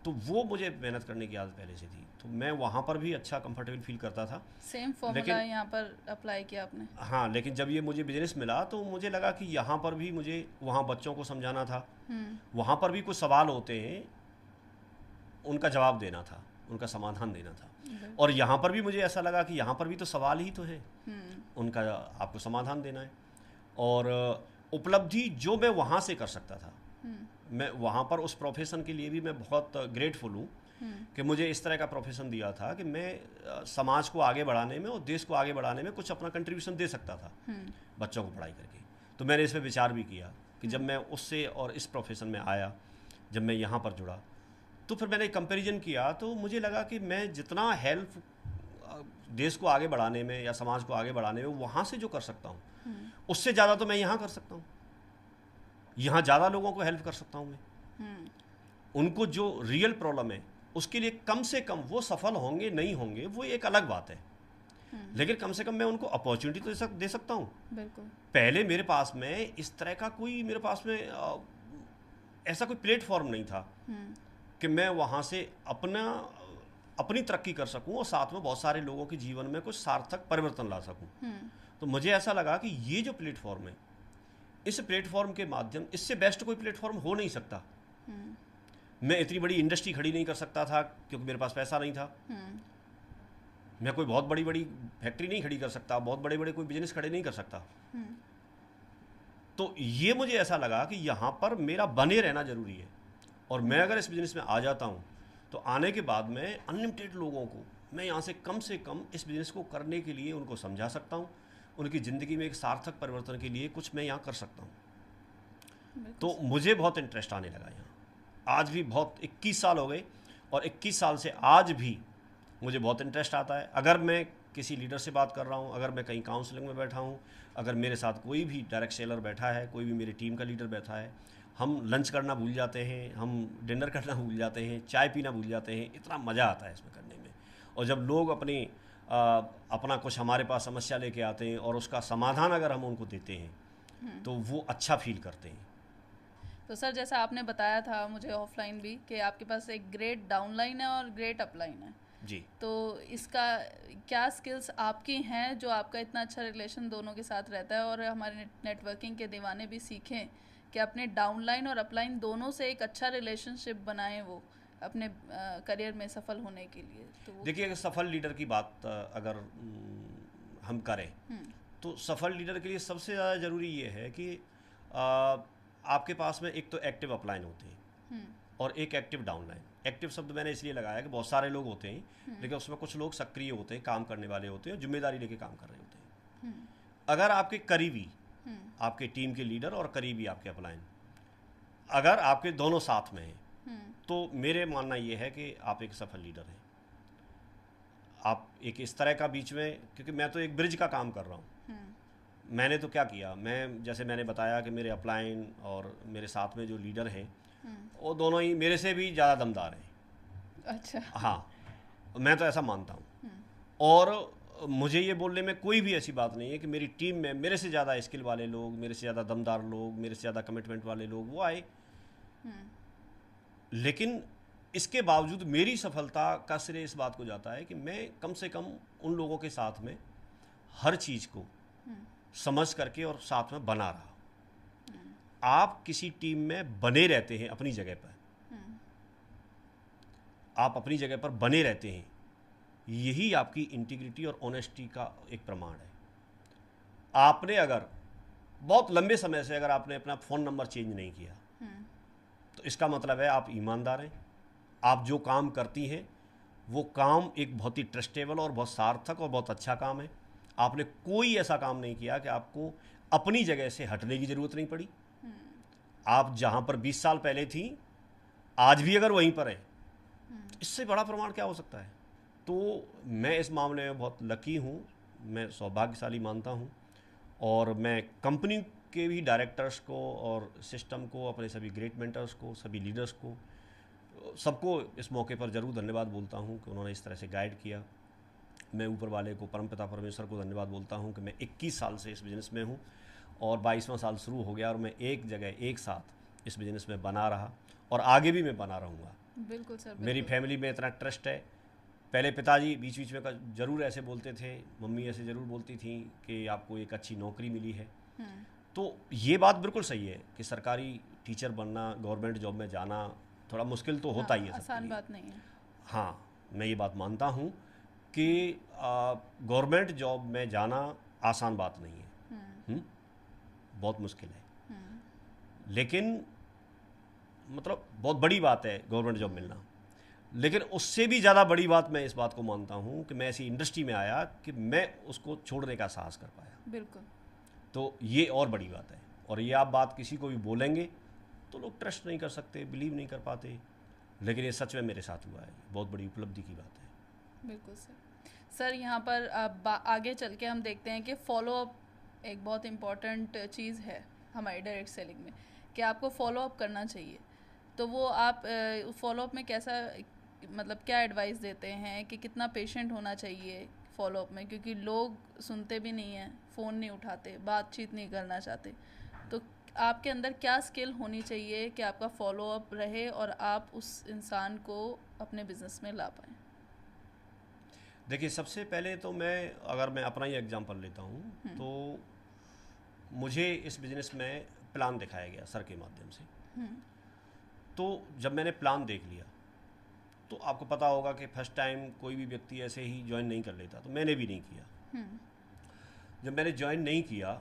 तो वो मुझे मेहनत करने की आदत पहले से थी, तो मैं वहाँ पर भी अच्छा कंफर्टेबल फील करता था। सेम फॉर्मूला यहाँ पर अप्लाई किया आपने? हाँ, लेकिन जब ये मुझे बिजनेस मिला तो मुझे लगा कि यहाँ पर भी मुझे वहाँ बच्चों को समझाना था, वहाँ पर भी कुछ सवाल होते हैं, उनका जवाब देना था, उनका समाधान देना था। और यहाँ पर भी मुझे ऐसा लगा कि यहाँ पर भी तो सवाल ही तो है, उनका आपको समाधान देना है। और उपलब्धि जो मैं वहाँ से कर सकता था, मैं वहाँ पर उस प्रोफेशन के लिए भी मैं बहुत ग्रेटफुल हूँ कि मुझे इस तरह का प्रोफेशन दिया था कि मैं समाज को आगे बढ़ाने में और देश को आगे बढ़ाने में कुछ अपना कंट्रीब्यूशन दे सकता था बच्चों को पढ़ाई करके। तो मैंने इस पर विचार भी किया कि जब मैं उससे और इस प्रोफेशन में आया, जब मैं यहाँ पर जुड़ा, तो फिर मैंने कंपैरिजन किया तो मुझे लगा कि मैं जितना हेल्प देश को आगे बढ़ाने में या समाज को आगे बढ़ाने में वहाँ से जो कर सकता हूँ, उससे ज़्यादा तो मैं यहाँ कर सकता हूँ। यहाँ ज़्यादा लोगों को हेल्प कर सकता हूँ मैं। उनको जो रियल प्रॉब्लम है उसके लिए कम से कम, वो सफल होंगे नहीं होंगे वो एक अलग बात है, लेकिन कम से कम मैं उनको अपॉर्चुनिटी तो दे सकता हूँ। बिल्कुल। पहले मेरे पास में इस तरह का मेरे पास में ऐसा कोई प्लेटफॉर्म नहीं था कि मैं वहाँ से अपनी तरक्की कर सकूँ और साथ में बहुत सारे लोगों के जीवन में कुछ सार्थक परिवर्तन ला सकूँ। तो मुझे ऐसा लगा कि ये जो प्लेटफॉर्म है, इस प्लेटफॉर्म के माध्यम, इससे बेस्ट कोई प्लेटफॉर्म हो नहीं सकता। मैं इतनी बड़ी इंडस्ट्री खड़ी नहीं कर सकता था क्योंकि मेरे पास पैसा नहीं था। मैं कोई बहुत बड़ी बड़ी फैक्ट्री नहीं खड़ी कर सकता, बहुत बड़े बड़े कोई बिजनेस खड़े नहीं कर सकता। तो ये मुझे ऐसा लगा कि यहाँ पर मेरा बने रहना जरूरी है, और मैं अगर इस बिजनेस में आ जाता हूँ तो आने के बाद में अनलिमिटेड लोगों को मैं यहाँ से कम इस बिजनेस को करने के लिए उनको समझा सकता हूँ, उनकी ज़िंदगी में एक सार्थक परिवर्तन के लिए कुछ मैं यहाँ कर सकता हूँ। तो मुझे बहुत इंटरेस्ट आने लगा यहाँ। आज भी बहुत 21 साल हो गए और 21 साल से आज भी मुझे बहुत इंटरेस्ट आता है। अगर मैं किसी लीडर से बात कर रहा हूँ, अगर मैं कहीं काउंसलिंग में बैठा हूँ, अगर मेरे साथ कोई भी डायरेक्ट सेलर बैठा है, कोई भी मेरी टीम का लीडर बैठा है, हम लंच करना भूल जाते हैं, हम डिनर करना भूल जाते हैं, चाय पीना भूल जाते हैं। इतना मज़ा आता है इसमें करने में। और जब लोग अपना कुछ हमारे पास समस्या लेके आते हैं और उसका समाधान अगर हम उनको देते हैं तो वो अच्छा फील करते हैं। तो सर, जैसा आपने बताया था मुझे ऑफलाइन भी कि आपके पास एक ग्रेट डाउनलाइन है और ग्रेट अपलाइन है जी। तो इसका क्या स्किल्स आपकी हैं जो आपका इतना अच्छा रिलेशन दोनों के साथ रहता है, और हमारे नेटवर्किंग के दीवाने भी सीखें कि अपने डाउनलाइन और अपलाइन दोनों से एक अच्छा रिलेशनशिप बनाएं वो अपने करियर में सफल होने के लिए। तो देखिए, अगर सफल लीडर की बात अगर हम करें तो सफल लीडर के लिए सबसे ज़्यादा ज़रूरी ये है कि आपके पास में एक तो एक्टिव अपलाइन होते हैं और एक एक्टिव डाउनलाइन। एक्टिव शब्द मैंने इसलिए लगाया कि बहुत सारे लोग होते हैं लेकिन उसमें कुछ लोग सक्रिय होते हैं, काम करने वाले होते हैं, जिम्मेदारी लेके काम कर रहे होते हैं। अगर आपके करीबी, आपके टीम के लीडर और करीबी आपके अपलाइन, अगर आपके दोनों साथ में हैं तो मेरे मानना ये है कि आप एक सफल लीडर हैं। आप एक इस तरह का बीच में, क्योंकि मैं तो एक ब्रिज का काम कर रहा हूँ। मैंने तो क्या किया, मैं जैसे मैंने बताया कि मेरे अपलाइन और मेरे साथ में जो लीडर हैं वो दोनों ही मेरे से भी ज़्यादा दमदार हैं। अच्छा। हाँ, मैं तो ऐसा मानता हूँ। और मुझे ये बोलने में कोई भी ऐसी बात नहीं है कि मेरी टीम में मेरे से ज़्यादा स्किल वाले लोग, मेरे से ज़्यादा दमदार लोग, मेरे से ज़्यादा कमिटमेंट वाले लोग वो आए, लेकिन इसके बावजूद मेरी सफलता का श्रेय इस बात को जाता है कि मैं कम से कम उन लोगों के साथ में हर चीज़ को समझ करके और साथ में बना रहा। आप किसी टीम में बने रहते हैं अपनी जगह पर, आप अपनी जगह पर बने रहते हैं, यही आपकी इंटीग्रिटी और ऑनेस्टी का एक प्रमाण है। आपने अगर बहुत लंबे समय से अगर आपने अपना फ़ोन नंबर चेंज नहीं किया तो इसका मतलब है आप ईमानदार हैं। आप जो काम करती हैं वो काम एक बहुत ही ट्रस्टेबल और बहुत सार्थक और बहुत अच्छा काम है। आपने कोई ऐसा काम नहीं किया कि आपको अपनी जगह से हटने की ज़रूरत नहीं पड़ी। आप जहाँ पर 20 साल पहले थी आज भी अगर वहीं पर है, तो इससे बड़ा प्रमाण क्या हो सकता है। तो मैं इस मामले में बहुत लकी हूँ, मैं सौभाग्यशाली मानता हूँ। और मैं कंपनी के भी डायरेक्टर्स को और सिस्टम को, अपने सभी ग्रेट मेंटर्स को, सभी लीडर्स को, सबको इस मौके पर ज़रूर धन्यवाद बोलता हूँ कि उन्होंने इस तरह से गाइड किया। मैं ऊपर वाले को, परमपिता परमेश्वर को धन्यवाद बोलता हूँ कि मैं 21 साल से इस बिज़नेस में हूँ और 22वां साल शुरू हो गया और मैं एक जगह एक साथ इस बिज़नेस में बना रहा और आगे भी मैं बना रहूँगा। बिल्कुल सर। मेरी फैमिली में इतना ट्रस्ट है। पहले पिताजी बीच बीच में ज़रूर ऐसे बोलते थे, मम्मी ऐसे ज़रूर बोलती थी कि आपको एक अच्छी नौकरी मिली है। तो ये बात बिल्कुल सही है कि सरकारी टीचर बनना, गवर्नमेंट जॉब में जाना थोड़ा मुश्किल तो होता ही है, आसान बात नहीं है। हाँ, मैं ये बात मानता हूँ कि गवर्नमेंट जॉब में जाना आसान बात नहीं है। बहुत मुश्किल है, लेकिन मतलब बहुत बड़ी बात है गवर्नमेंट जॉब मिलना। लेकिन उससे भी ज़्यादा बड़ी बात मैं इस बात को मानता हूँ कि मैं ऐसी इंडस्ट्री में आया कि मैं उसको छोड़ने का साहस कर पाया। बिल्कुल। तो ये और बड़ी बात है। और ये आप बात किसी को भी बोलेंगे तो लोग ट्रस्ट नहीं कर सकते, बिलीव नहीं कर पाते, लेकिन ये सच में मेरे साथ हुआ है। बहुत बड़ी उपलब्धि की बात है। बिल्कुल सर। यहाँ पर आगे चल के हम देखते हैं कि फॉलोअप एक बहुत इम्पॉर्टेंट चीज़ है हमारी डायरेक्ट सेलिंग में, कि आपको फॉलोअप करना चाहिए। तो वो आप फॉलोअप में कैसा, मतलब क्या एडवाइस देते हैं कि कितना पेशेंट होना चाहिए फॉलोअप में, क्योंकि लोग सुनते भी नहीं हैं, फ़ोन नहीं उठाते, बातचीत नहीं करना चाहते। तो आपके अंदर क्या स्किल होनी चाहिए कि आपका फॉलोअप रहे और आप उस इंसान को अपने बिजनेस में ला पाएँ? देखिए, सबसे पहले तो अगर मैं अपना ही एग्जांपल लेता हूँ तो मुझे इस बिज़नेस में प्लान दिखाया गया सर के माध्यम से। तो जब मैंने प्लान देख लिया तो आपको पता होगा कि फर्स्ट टाइम कोई भी व्यक्ति ऐसे ही ज्वाइन नहीं कर लेता, तो मैंने भी नहीं किया। जब मैंने ज्वाइन नहीं किया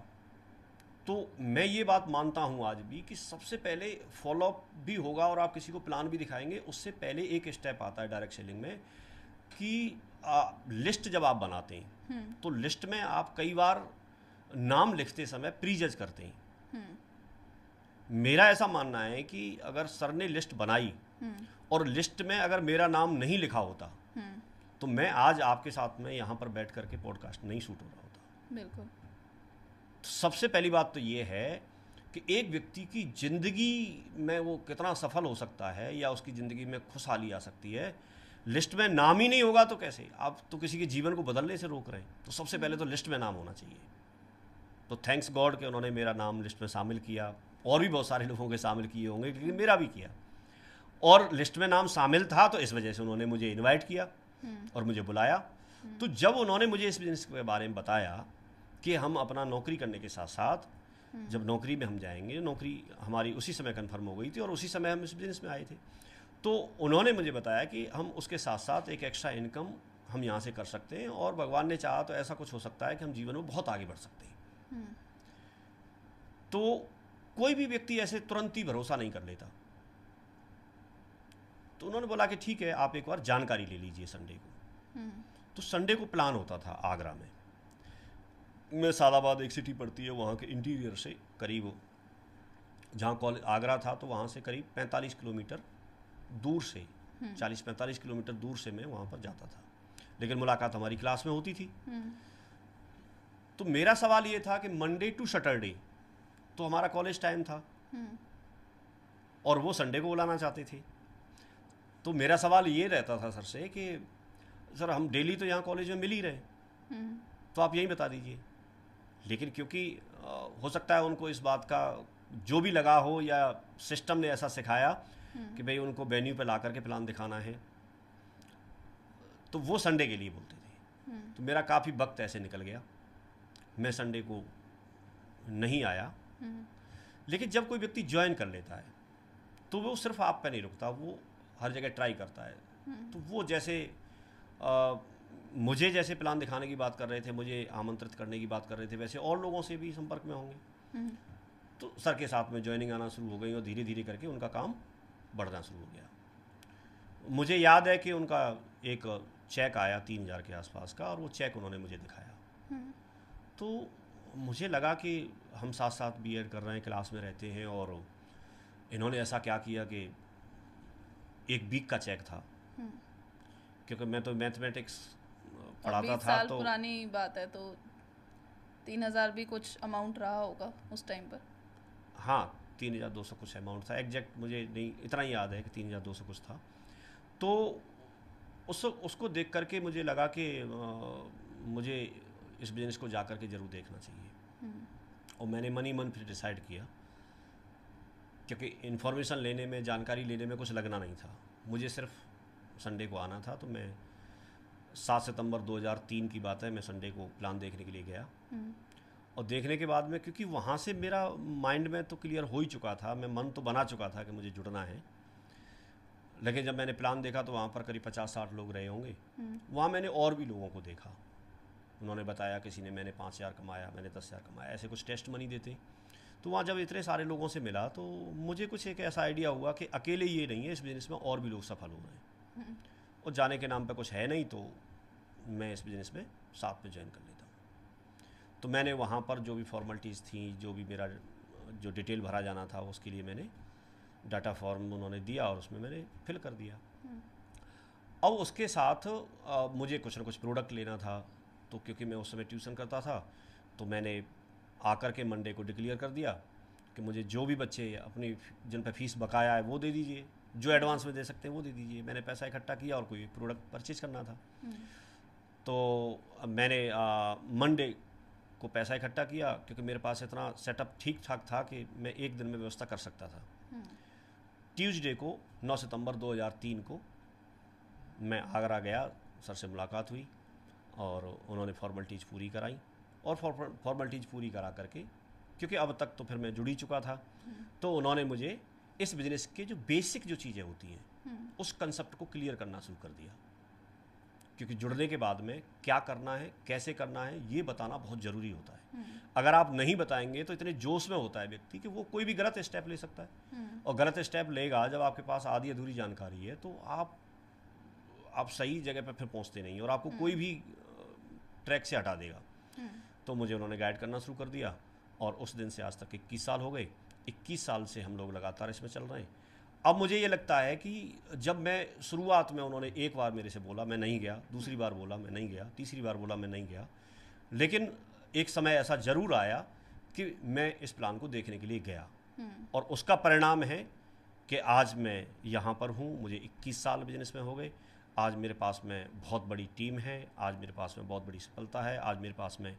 तो मैं ये बात मानता हूँ आज भी कि सबसे पहले फॉलोअप भी होगा और आप किसी को प्लान भी दिखाएंगे, उससे पहले एक स्टेप आता है डायरेक्ट सेलिंग में कि लिस्ट जब आप बनाते हैं तो लिस्ट में आप कई बार नाम लिखते समय प्रीजज करते हैं। मेरा ऐसा मानना है कि अगर सर ने लिस्ट बनाई और लिस्ट में अगर मेरा नाम नहीं लिखा होता तो मैं आज आपके साथ में यहाँ पर बैठ करके पॉडकास्ट नहीं शूट हो रहा होता। बिल्कुल। तो सबसे पहली बात तो ये है कि एक व्यक्ति की ज़िंदगी में वो कितना सफल हो सकता है या उसकी ज़िंदगी में खुशहाली आ सकती है, लिस्ट में नाम ही नहीं होगा तो कैसे। आप तो किसी के जीवन को बदलने से रोक रहे हैं, तो सबसे पहले तो लिस्ट में नाम होना चाहिए। तो थैंक्स गॉड कि उन्होंने मेरा नाम लिस्ट में शामिल किया, और भी बहुत सारे लोगों के शामिल किए होंगे, लेकिन मेरा भी किया। और लिस्ट में नाम शामिल था तो इस वजह से उन्होंने मुझे इनवाइट किया और मुझे बुलाया। तो जब उन्होंने मुझे इस बिज़नेस के बारे में बताया कि हम अपना नौकरी करने के साथ साथ जब नौकरी में हम जाएंगे, नौकरी हमारी उसी समय कन्फर्म हो गई थी और उसी समय हम इस बिज़नेस में आए थे, तो उन्होंने मुझे बताया कि हम उसके साथ साथ एक एक्स्ट्रा इनकम हम यहाँ से कर सकते हैं और भगवान ने चाहा तो ऐसा कुछ हो सकता है कि हम जीवन में बहुत आगे बढ़ सकते हैं। तो कोई भी व्यक्ति ऐसे तुरंत ही भरोसा नहीं कर लेता। तो उन्होंने बोला कि ठीक है, आप एक बार जानकारी ले लीजिए संडे को। तो संडे को प्लान होता था आगरा में। मैं सादाबाद एक सिटी पड़ती है, वहाँ के इंटीरियर से करीब, जहाँ कॉलेज आगरा था तो वहाँ से करीब 45 किलोमीटर दूर से, 40-45 किलोमीटर दूर से मैं वहाँ पर जाता था, लेकिन मुलाकात हमारी क्लास में होती थी। तो मेरा सवाल ये था कि मंडे टू सैटरडे तो हमारा कॉलेज टाइम था और वो संडे को बुलाना चाहते थे। तो मेरा सवाल ये रहता था सर से कि सर हम डेली तो यहाँ कॉलेज में मिल ही रहे, तो आप यही बता दीजिए। लेकिन क्योंकि हो सकता है उनको इस बात का जो भी लगा हो या सिस्टम ने ऐसा सिखाया कि भाई उनको वेन्यू पे ला करके प्लान दिखाना है, तो वो संडे के लिए बोलते थे। तो मेरा काफ़ी वक्त ऐसे निकल गया, मैं संडे को नहीं आया। लेकिन जब कोई व्यक्ति ज्वाइन कर लेता है तो वो सिर्फ आप पे नहीं रुकता, वो हर जगह ट्राई करता है। तो वो जैसे मुझे जैसे प्लान दिखाने की बात कर रहे थे, मुझे आमंत्रित करने की बात कर रहे थे, वैसे और लोगों से भी संपर्क में होंगे। तो सर के साथ में ज्वाइनिंग आना शुरू हो गई और धीरे धीरे करके उनका काम बढ़ना शुरू हो गया। मुझे याद है कि उनका एक चेक आया 3,000 के आसपास का, और वो चेक उन्होंने मुझे दिखाया। तो मुझे लगा कि हम साथ साथ बीएड कर रहे हैं, क्लास में रहते हैं, और इन्होंने ऐसा क्या किया कि एक वीक का चेक था, क्योंकि मैं तो मैथमेटिक्स पढ़ाता था। साल तो पुरानी बात है, तो 3,000 भी कुछ अमाउंट रहा होगा उस टाइम पर। हाँ, 3,200 कुछ अमाउंट था, एग्जैक्ट मुझे नहीं, इतना ही याद है कि 3,200 कुछ था। तो उसको देख करके मुझे लगा कि मुझे इस बिज़नेस को जा करके ज़रूर देखना चाहिए। और मैंने मन ही मन फिर डिसाइड किया, क्योंकि इन्फॉर्मेशन लेने में, जानकारी लेने में कुछ लगना नहीं था, मुझे सिर्फ संडे को आना था। तो मैं 7 सितंबर 2003 की बात है, मैं संडे को प्लान देखने के लिए गया। और देखने के बाद में, क्योंकि वहाँ से मेरा माइंड में तो क्लियर हो ही चुका था, मैं मन तो बना चुका था कि मुझे जुड़ना है। लेकिन जब मैंने प्लान देखा तो वहाँ पर करीब 50-60 लोग रहे होंगे। वहाँ मैंने और भी लोगों को देखा, उन्होंने बताया, किसी ने मैंने 5,000 कमाया, मैंने 10,000 कमाया, ऐसे कुछ टेस्ट मनी देते। तो वहाँ जब इतने सारे लोगों से मिला तो मुझे कुछ एक ऐसा आइडिया हुआ कि अकेले ये नहीं है, इस बिज़नेस में और भी लोग सफल हो रहे हैं, और जाने के नाम पे कुछ है नहीं, तो मैं इस बिज़नेस में साथ में ज्वाइन कर लेता हूँ। तो मैंने वहाँ पर जो भी फॉर्मेलिटीज़ थी, जो भी मेरा जो डिटेल भरा जाना था, उसके लिए मैंने डाटा फॉर्म उन्होंने दिया और उसमें मैंने फिल कर दिया। अब उसके साथ मुझे कुछ ना कुछ प्रोडक्ट लेना था, तो क्योंकि मैं उस समय ट्यूशन करता था, तो मैंने आकर के मंडे को डिक्लेयर कर दिया कि मुझे जो भी बच्चे अपनी जिन पर फीस बकाया है वो दे दीजिए, जो एडवांस में दे सकते हैं वो दे दीजिए। मैंने पैसा इकट्ठा किया और कोई प्रोडक्ट परचेज करना था। तो मैंने मंडे को पैसा इकट्ठा किया, क्योंकि मेरे पास इतना सेटअप ठीक ठाक था कि मैं एक दिन में व्यवस्था कर सकता था। ट्यूसडे को 9 सितंबर 2003 को मैं आगरा गया, सर से मुलाकात हुई और उन्होंने फॉर्मेलिटीज़ पूरी कराई। और फॉर्मेलिटीज़ पूरी करा करके, क्योंकि अब तक तो फिर मैं जुड़ ही चुका था, तो उन्होंने मुझे इस बिज़नेस के जो बेसिक जो चीज़ें होती हैं उस कंसेप्ट को क्लियर करना शुरू कर दिया। क्योंकि जुड़ने के बाद में क्या करना है, कैसे करना है, ये बताना बहुत ज़रूरी होता है। अगर आप नहीं बताएंगे तो इतने जोश में होता है व्यक्ति कि वो कोई भी गलत स्टेप ले सकता है, और गलत स्टेप लेगा जब आपके पास आधी अधूरी जानकारी है, तो आप सही जगह पर फिर पहुंचते नहीं, और आपको कोई भी ट्रैक से हटा देगा। तो मुझे उन्होंने गाइड करना शुरू कर दिया, और उस दिन से आज तक 21 साल हो गए। 21 साल से हम लोग लगातार इसमें चल रहे हैं। अब मुझे ये लगता है कि जब मैं शुरुआत में, उन्होंने एक बार मेरे से बोला, मैं नहीं गया, दूसरी बार बोला मैं नहीं गया, तीसरी बार बोला मैं नहीं गया, लेकिन एक समय ऐसा ज़रूर आया कि मैं इस प्लान को देखने के लिए गया, और उसका परिणाम है कि आज मैं यहाँ पर हूँ। मुझे 21 साल बिजनेस में हो गए। आज मेरे पास में बहुत बड़ी टीम है, आज मेरे पास में बहुत बड़ी सफलता है, आज मेरे पास में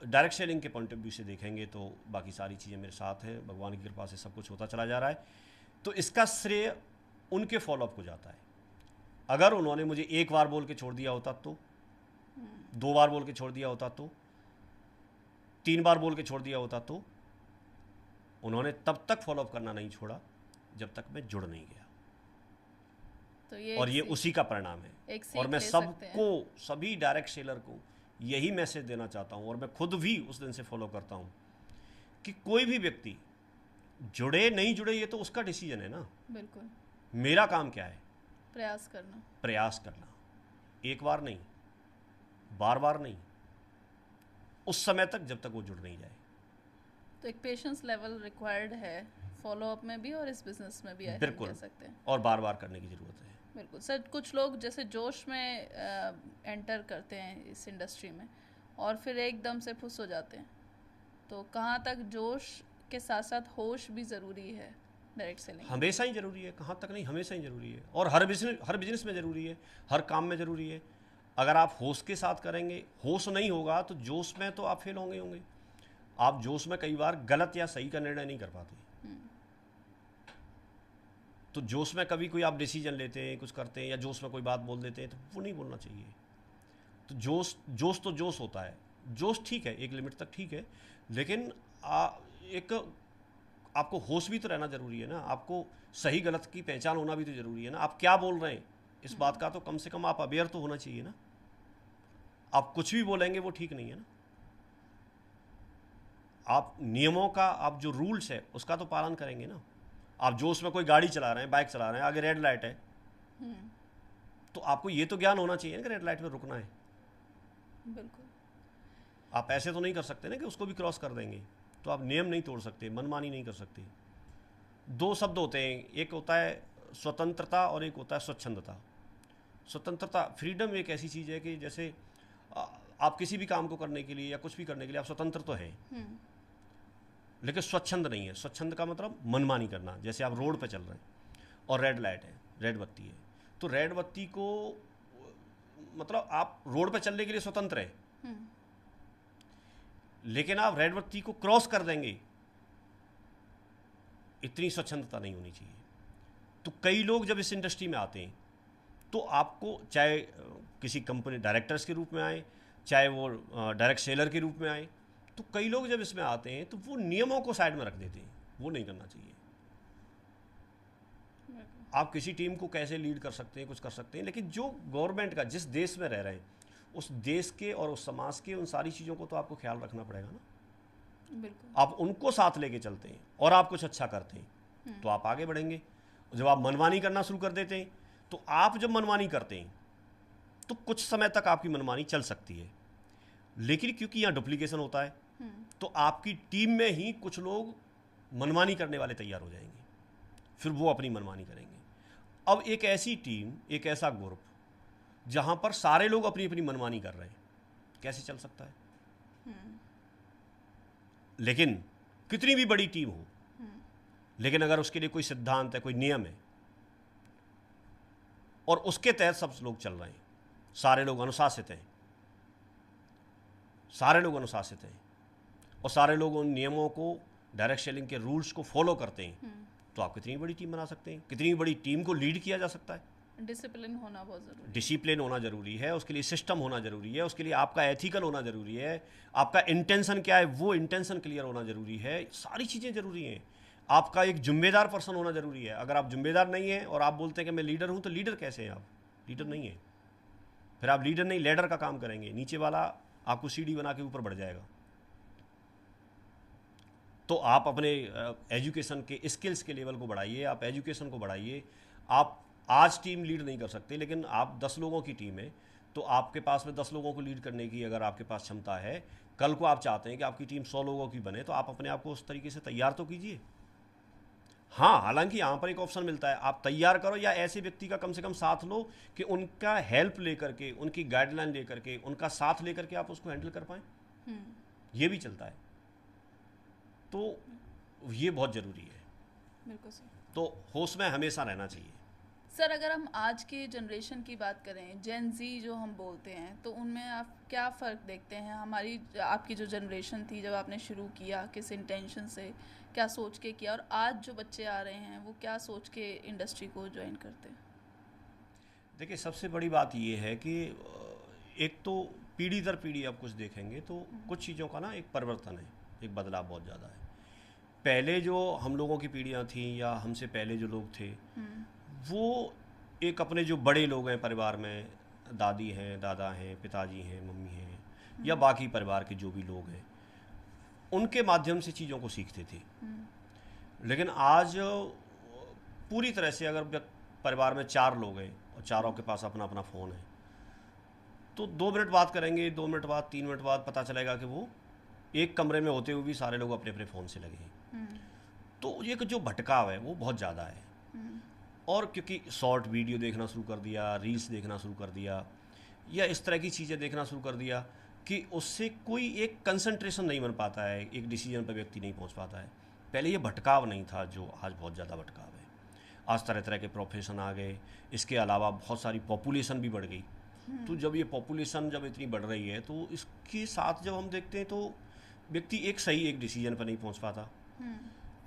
डायरेक्ट सेलिंग के पॉइंट ऑफ व्यू से देखेंगे तो बाकी सारी चीज़ें मेरे साथ हैं, भगवान की कृपा से सब कुछ होता चला जा रहा है। तो इसका श्रेय उनके फॉलोअप को जाता है। अगर उन्होंने मुझे एक बार बोल के छोड़ दिया होता, तो 2 बार बोल के छोड़ दिया होता, तो 3 बार बोल के छोड़ दिया होता, तो उन्होंने तब तक फॉलोअप करना नहीं छोड़ा जब तक मैं जुड़ नहीं गया। तो ये और ये उसी का परिणाम है। और मैं सबको, सभी डायरेक्ट सेलर को यही मैसेज देना चाहता हूँ, और मैं खुद भी उस दिन से फॉलो करता हूँ कि कोई भी व्यक्ति जुड़े नहीं जुड़े ये तो उसका डिसीजन है ना। बिल्कुल। मेरा काम क्या है? प्रयास करना। प्रयास करना, एक बार नहीं, बार बार नहीं, उस समय तक जब तक वो जुड़ नहीं जाए। तो एक पेशेंस लेवल रिक्वायर्ड है फॉलो अप में भी और इस बिजनेस में भी, बिल्कुल, कह सकते हैं। और बार बार करने की ज़रूरत है। बिल्कुल सर। कुछ लोग जैसे जोश में एंटर करते हैं इस इंडस्ट्री में और फिर एकदम से फुस हो जाते हैं, तो कहाँ तक जोश के साथ साथ होश भी ज़रूरी है डायरेक्ट सेलिंग? हमेशा ही ज़रूरी है, कहाँ तक नहीं, हमेशा ही ज़रूरी है। और हर बिजनेस में ज़रूरी है, हर काम में ज़रूरी है। अगर आप होश के साथ करेंगे, होश नहीं होगा तो जोश में तो आप फेल होंगे। आप जोश में कई बार गलत या सही का निर्णय नहीं कर पाते। तो जोश में कभी कोई आप डिसीजन लेते हैं, कुछ करते हैं, या जोश में कोई बात बोल देते हैं, तो वो नहीं बोलना चाहिए। तो जोश तो जोश होता है। जोश ठीक है, एक लिमिट तक ठीक है, लेकिन एक आपको होश भी तो रहना जरूरी है ना। आपको सही गलत की पहचान होना भी तो जरूरी है ना। आप क्या बोल रहे हैं इस बात का तो कम से कम आप अवेयर तो होना चाहिए ना। आप कुछ भी बोलेंगे वो ठीक नहीं है ना। आप नियमों का, आप जो रूल्स है उसका तो पालन करेंगे ना। आप जोश में कोई गाड़ी चला रहे हैं, बाइक चला रहे हैं, आगे रेड लाइट है, तो आपको ये तो ज्ञान होना चाहिए ना कि रेड लाइट पे रुकना है। बिल्कुल। आप ऐसे तो नहीं कर सकते ना कि उसको भी क्रॉस कर देंगे। तो आप नियम नहीं तोड़ सकते, मनमानी नहीं कर सकते। दो शब्द होते हैं, एक होता है स्वतंत्रता और एक होता है स्वच्छंदता। स्वतंत्रता, फ्रीडम एक ऐसी चीज़ है कि जैसे आप किसी भी काम को करने के लिए या कुछ भी करने के लिए आप स्वतंत्र तो हैं, लेकिन स्वच्छंद नहीं है। स्वच्छंद का मतलब मनमानी करना। जैसे आप रोड पे चल रहे हैं और रेड लाइट है, रेड बत्ती है, तो रेड बत्ती को मतलब आप रोड पे चलने के लिए स्वतंत्र हैं, लेकिन आप रेड बत्ती को क्रॉस कर देंगे, इतनी स्वच्छंदता नहीं होनी चाहिए। तो कई लोग जब इस इंडस्ट्री में आते हैं तो आपको चाहे किसी कंपनी डायरेक्टर्स के रूप में आए, चाहे वो डायरेक्ट सेलर के रूप में आए, तो कई लोग जब इसमें आते हैं तो वो नियमों को साइड में रख देते हैं। वो नहीं करना चाहिए। आप किसी टीम को कैसे लीड कर सकते हैं, कुछ कर सकते हैं, लेकिन जो गवर्नमेंट का, जिस देश में रह रहे हैं उस देश के और उस समाज के उन सारी चीज़ों को तो आपको ख्याल रखना पड़ेगा ना। बिल्कुल। आप उनको साथ लेके चलते हैं और आप कुछ अच्छा करते हैं तो आप आगे बढ़ेंगे। जब आप मनमानी करना शुरू कर देते हैं, तो आप जब मनमानी करते हैं तो कुछ समय तक आपकी मनमानी चल सकती है, लेकिन क्योंकि यहाँ डुप्लीकेशन होता है तो आपकी टीम में ही कुछ लोग मनमानी करने वाले तैयार हो जाएंगे, फिर वो अपनी मनमानी करेंगे। अब एक ऐसी टीम, एक ऐसा ग्रुप जहां पर सारे लोग अपनी अपनी मनमानी कर रहे हैं, कैसे चल सकता है? लेकिन कितनी भी बड़ी टीम हो, लेकिन अगर उसके लिए कोई सिद्धांत है, कोई नियम है और उसके तहत सब लोग चल रहे हैं, सारे लोग अनुशासित हैं, सारे लोग अनुशासित हैं और सारे लोग उन नियमों को, डायरेक्ट सेलिंग के रूल्स को फॉलो करते हैं, तो आप कितनी बड़ी टीम बना सकते हैं, कितनी बड़ी टीम को लीड किया जा सकता है। डिसिप्लिन होना बहुत जरूरी है। डिसिप्लिन होना जरूरी है, उसके लिए सिस्टम होना जरूरी है, उसके लिए आपका एथिकल होना जरूरी है, आपका इंटेंशन क्या है वो इंटेंशन क्लियर होना जरूरी है। सारी चीज़ें जरूरी हैं। आपका एक जिम्मेदार पर्सन होना जरूरी है। अगर आप जिम्मेदार नहीं हैं और आप बोलते हैं कि मैं लीडर हूं, तो लीडर कैसे हैं आप? लीडर नहीं है। फिर आप लीडर नहीं, लीडर का काम करेंगे, नीचे वाला आपको सीढ़ी बना के ऊपर बढ़ जाएगा। तो आप अपने एजुकेशन के स्किल्स के लेवल को बढ़ाइए, आप एजुकेशन को बढ़ाइए। आप आज टीम लीड नहीं कर सकते, लेकिन आप 10 लोगों की टीम है, तो आपके पास में 10 लोगों को लीड करने की अगर आपके पास क्षमता है, कल को आप चाहते हैं कि आपकी टीम 100 लोगों की बने, तो आप अपने आप को उस तरीके से तैयार तो कीजिए। हाँ, हालांकि यहाँ पर एक ऑप्शन मिलता है, आप तैयार करो या ऐसे व्यक्ति का कम से कम साथ लो कि उनका हेल्प लेकर के, उनकी गाइडलाइन लेकर के, उनका साथ लेकर के आप उसको हैंडल कर पाएँ। ये भी चलता है, तो ये बहुत ज़रूरी है। बिल्कुल सर। तो होश में हमेशा रहना चाहिए। सर, अगर हम आज के जनरेशन की बात करें, जेन जी जो हम बोलते हैं, तो उनमें आप क्या फ़र्क देखते हैं? हमारी, आपकी जो जनरेशन थी जब आपने शुरू किया, किस इंटेंशन से, क्या सोच के किया, और आज जो बच्चे आ रहे हैं वो क्या सोच के इंडस्ट्री को ज्वाइन करते हैं? देखिए, सबसे बड़ी बात ये है कि एक तो पीढ़ी दर पीढ़ी आप कुछ देखेंगे तो कुछ चीज़ों का ना एक परिवर्तन है, एक बदलाव बहुत ज़्यादा है। पहले जो हम लोगों की पीढ़ियाँ थीं या हमसे पहले जो लोग थे, वो एक अपने जो बड़े लोग हैं परिवार में, दादी हैं, दादा हैं, पिताजी हैं, मम्मी हैं, या बाकी परिवार के जो भी लोग हैं, उनके माध्यम से चीज़ों को सीखते थे। लेकिन आज पूरी तरह से अगर परिवार में 4 लोग हैं और चारों के पास अपना अपना फ़ोन है, तो 2 मिनट बात करेंगे, 2 मिनट बाद, 3 मिनट बाद पता चलेगा कि वो एक कमरे में होते हुए भी सारे लोग अपने अपने फ़ोन से लगे हैं। तो ये जो भटकाव है वो बहुत ज़्यादा है। और क्योंकि शॉर्ट वीडियो देखना शुरू कर दिया, रील्स देखना शुरू कर दिया, या इस तरह की चीज़ें देखना शुरू कर दिया कि उससे कोई एक कंसंट्रेशन नहीं बन पाता है, एक डिसीजन पर व्यक्ति नहीं पहुंच पाता है। पहले ये भटकाव नहीं था जो आज बहुत ज़्यादा भटकाव है। आज तरह तरह के प्रोफेशन आ गए, इसके अलावा बहुत सारी पॉपुलेशन भी बढ़ गई, तो जब ये पॉपुलेशन जब इतनी बढ़ रही है तो इसके साथ जब हम देखते हैं तो व्यक्ति एक सही एक डिसीजन पर नहीं पहुंच पाता।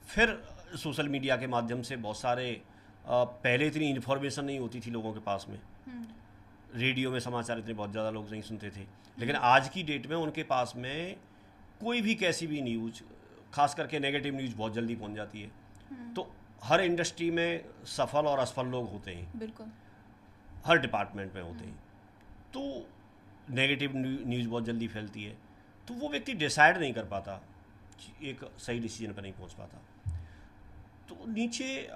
फिर सोशल मीडिया के माध्यम से बहुत सारे पहले इतनी इन्फॉर्मेशन नहीं होती थी लोगों के पास में, रेडियो में समाचार इतने बहुत ज़्यादा लोग नहीं सुनते थे, लेकिन आज की डेट में उनके पास में कोई भी कैसी भी न्यूज़, खास करके नेगेटिव न्यूज़ बहुत जल्दी पहुंच जाती है। तो हर इंडस्ट्री में सफल और असफल लोग होते हैं, बिल्कुल हर डिपार्टमेंट में होते हैं, तो नेगेटिव न्यूज़ बहुत जल्दी फैलती है, तो वो व्यक्ति डिसाइड नहीं कर पाता, एक सही डिसीजन पर नहीं पहुंच पाता। तो नीचे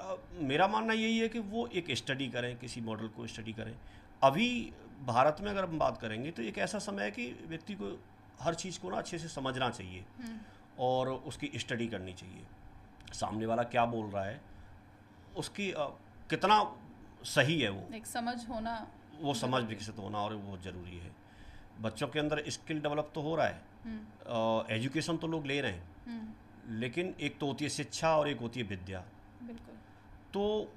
मेरा मानना यही है कि वो एक स्टडी करें, किसी मॉडल को स्टडी करें। अभी भारत में अगर हम बात करेंगे तो एक ऐसा समय है कि व्यक्ति को हर चीज़ को ना अच्छे से समझना चाहिए और उसकी स्टडी करनी चाहिए। सामने वाला क्या बोल रहा है, उसकी कितना सही है, वो एक समझ होना, वो समझ विकसित होना और वो ज़रूरी है। बच्चों के अंदर स्किल डेवलप तो हो रहा है, एजुकेशन तो लोग ले रहे हैं, लेकिन एक तो होती है शिक्षा और एक होती है विद्या। बिल्कुल। तो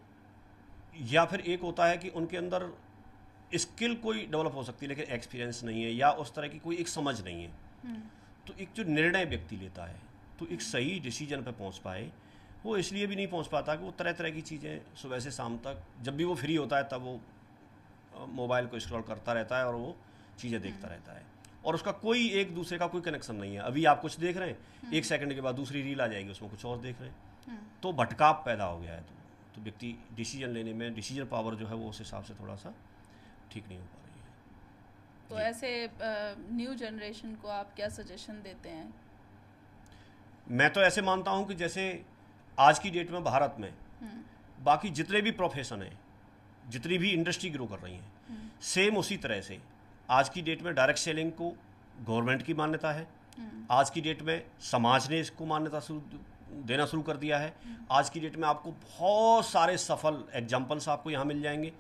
या फिर एक होता है कि उनके अंदर स्किल कोई डेवलप हो सकती है लेकिन एक्सपीरियंस नहीं है, या उस तरह की कोई एक समझ नहीं है। तो एक जो निर्णय व्यक्ति लेता है तो एक सही डिसीजन पे पहुंच पाए, वो इसलिए भी नहीं पहुंच पाता कि वो तरह तरह की चीज़ें सुबह से शाम तक जब भी वो फ्री होता है तब वो मोबाइल को स्क्रॉल करता रहता है और वो चीज़ें देखता रहता है, और उसका कोई एक दूसरे का कोई कनेक्शन नहीं है। अभी आप कुछ देख रहे हैं, एक सेकंड के बाद दूसरी रील आ जाएगी, उसमें कुछ और देख रहे हैं, तो भटकाव पैदा हो गया है। तो व्यक्ति डिसीजन लेने में, डिसीजन पावर जो है वो उस हिसाब से थोड़ा सा ठीक नहीं हो पा रही है। तो ऐसे न्यू जनरेशन को आप क्या सजेशन देते हैं? मैं तो ऐसे मानता हूं कि जैसे आज की डेट में भारत में बाकी जितने भी प्रोफेशन हैं, जितनी भी इंडस्ट्री ग्रो कर रही हैं, सेम उसी तरह से आज की डेट में डायरेक्ट सेलिंग को गवर्नमेंट की मान्यता है। आज की डेट में समाज ने इसको मान्यता देना शुरू कर दिया है। आज की डेट में आपको बहुत सारे सफल एग्जाम्पल्स आपको यहाँ मिल जाएंगे,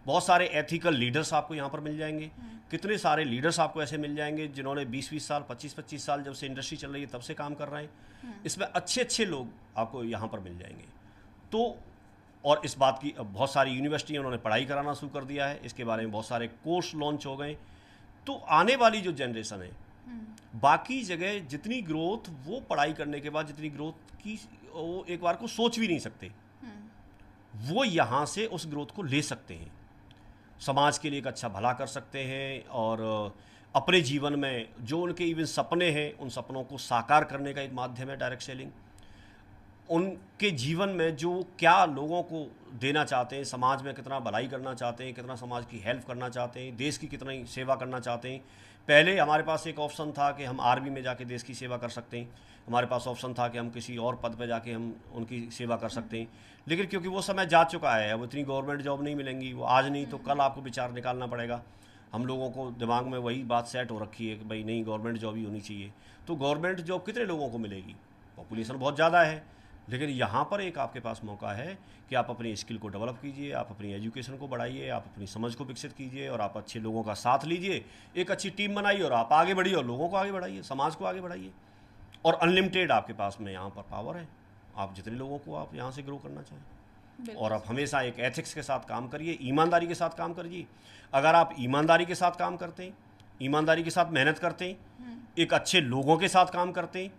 बहुत सारे एथिकल लीडर्स आपको यहाँ पर मिल जाएंगे। कितने सारे लीडर्स आपको ऐसे मिल जाएंगे जिन्होंने 20-20 साल, 25-25 साल जब से इंडस्ट्री चल रही है तब से काम कर रहे हैं। इसमें अच्छे अच्छे लोग आपको यहाँ पर मिल जाएंगे। तो और इस बात की बहुत सारी यूनिवर्सिटी उन्होंने पढ़ाई कराना शुरू कर दिया है, इसके बारे में बहुत सारे कोर्स लॉन्च हो गए। तो आने वाली जो जनरेशन है, बाकी जगह जितनी ग्रोथ वो पढ़ाई करने के बाद जितनी ग्रोथ की वो एक बार को सोच भी नहीं सकते, वो यहाँ से उस ग्रोथ को ले सकते हैं, समाज के लिए एक अच्छा भला कर सकते हैं, और अपने जीवन में जो उनके इवन सपने हैं उन सपनों को साकार करने का एक माध्यम है डायरेक्ट सेलिंग। उनके जीवन में जो क्या लोगों को देना चाहते हैं, समाज में कितना भलाई करना चाहते हैं, कितना समाज की हेल्प करना चाहते हैं, देश की कितनी सेवा करना चाहते हैं। पहले हमारे पास एक ऑप्शन था कि हम आर्मी में जाके देश की सेवा कर सकते हैं, हमारे पास ऑप्शन था कि हम किसी और पद पर जाके हम उनकी सेवा कर सकते हैं, लेकिन क्योंकि वो समय जा चुका है, अब इतनी गवर्नमेंट जॉब नहीं मिलेंगी, वो आज नहीं तो कल आपको विचार निकालना पड़ेगा। हम लोगों को दिमाग में वही बात सेट हो रखी है कि भाई नहीं, गवर्नमेंट जॉब ही होनी चाहिए। तो गवर्नमेंट जॉब कितने लोगों को मिलेगी? पॉपुलेशन बहुत ज़्यादा है, लेकिन यहाँ पर एक आपके पास मौका है कि आप अपनी स्किल को डेवलप कीजिए, आप अपनी एजुकेशन को बढ़ाइए, आप अपनी समझ को विकसित कीजिए, और आप अच्छे लोगों का साथ लीजिए, एक अच्छी टीम बनाइए और आप आगे बढ़िए और लोगों को आगे बढ़ाइए, समाज को आगे बढ़ाइए। और अनलिमिटेड आपके पास में यहाँ पर पावर है, आप जितने लोगों को आप यहाँ से ग्रो करना चाहें। और आप हमेशा एक एथिक्स के साथ काम करिए, ईमानदारी के साथ काम करिए। अगर आप ईमानदारी के साथ काम करते हैं, ईमानदारी के साथ मेहनत करते हैं, एक अच्छे लोगों के साथ काम करते हैं,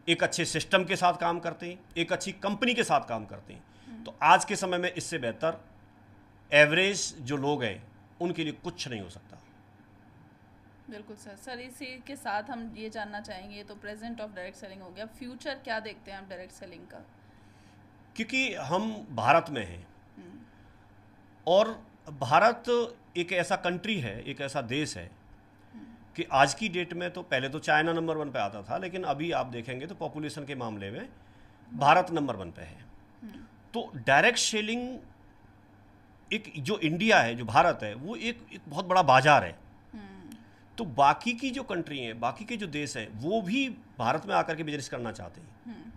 एक अच्छे सिस्टम के साथ काम करते हैं, एक अच्छी कंपनी के साथ काम करते हैं, तो आज के समय में इससे बेहतर एवरेज जो लोग हैं उनके लिए कुछ नहीं हो सकता। बिल्कुल सर, इसी के साथ हम ये जानना चाहेंगे, तो प्रेजेंट ऑफ डायरेक्ट सेलिंग हो गया, फ्यूचर क्या देखते हैं आप डायरेक्ट सेलिंग का? क्योंकि हम भारत में हैं और भारत एक ऐसा कंट्री है, एक ऐसा देश है कि आज की डेट में तो पहले तो चाइना नंबर 1 पे आता था, लेकिन अभी आप देखेंगे तो पॉपुलेशन के मामले में भारत नंबर 1 पे है। तो डायरेक्ट सेलिंग एक जो इंडिया है, जो भारत है, वो एक बहुत बड़ा बाजार है। तो बाकी की जो कंट्री हैं, बाकी के जो देश हैं, वो भी भारत में आकर के बिजनेस करना चाहते हैं।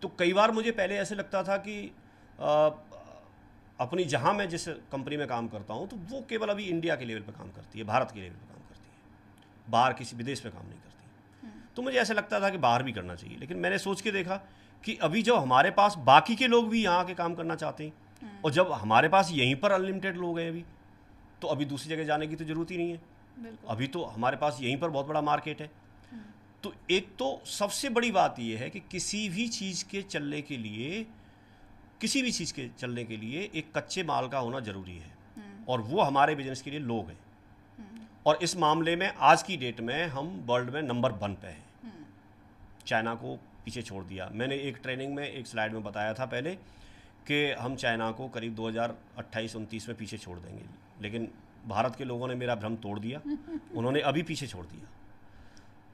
तो कई बार मुझे पहले ऐसे लगता था कि अपनी जहाँ मैं जिस कंपनी में काम करता हूँ तो वो केवल अभी इंडिया के लेवल पे काम करती है, भारत के लेवल पे काम करती है, बाहर किसी विदेश में काम नहीं करती। तो मुझे ऐसा लगता था कि बाहर भी करना चाहिए, लेकिन मैंने सोच के देखा कि अभी जब हमारे पास बाकी के लोग भी यहाँ के काम करना चाहते हैं, और जब हमारे पास यहीं पर अनलिमिटेड लोग हैं अभी, तो अभी दूसरी जगह जाने की तो ज़रूरत ही नहीं है, अभी तो हमारे पास यहीं पर बहुत बड़ा मार्केट है। तो एक तो सबसे बड़ी बात यह है कि किसी भी चीज़ के चलने के लिए एक कच्चे माल का होना ज़रूरी है, और वो हमारे बिजनेस के लिए लोग हैं। और इस मामले में आज की डेट में हम वर्ल्ड में नंबर 1 पे हैं, चाइना को पीछे छोड़ दिया। मैंने एक ट्रेनिंग में एक स्लाइड में बताया था पहले कि हम चाइना को करीब 2028-29 में पीछे छोड़ देंगे, लेकिन भारत के लोगों ने मेरा भ्रम तोड़ दिया, उन्होंने अभी पीछे छोड़ दिया।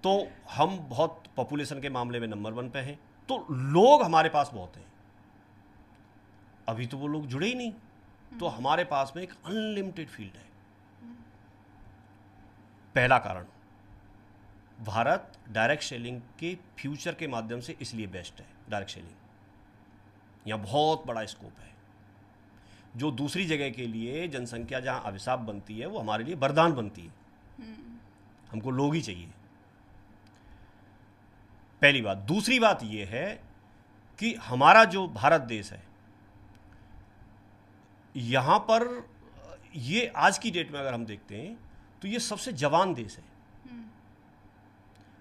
तो हम बहुत पॉपुलेशन के मामले में नंबर 1 पे हैं, तो लोग हमारे पास बहुत हैं, अभी तो वो लोग जुड़े ही नहीं, तो हमारे पास में एक अनलिमिटेड फील्ड है। पहला कारण, भारत डायरेक्ट सेलिंग के फ्यूचर के माध्यम से इसलिए बेस्ट है। डायरेक्ट सेलिंग यहाँ बहुत बड़ा स्कोप है, जो दूसरी जगह के लिए जनसंख्या जहाँ अभिशाप बनती है, वो हमारे लिए वरदान बनती है। हमको लोग ही चाहिए, पहली बात। दूसरी बात यह है कि हमारा जो भारत देश है, यहाँ पर ये आज की डेट में अगर हम देखते हैं तो ये सबसे जवान देश है।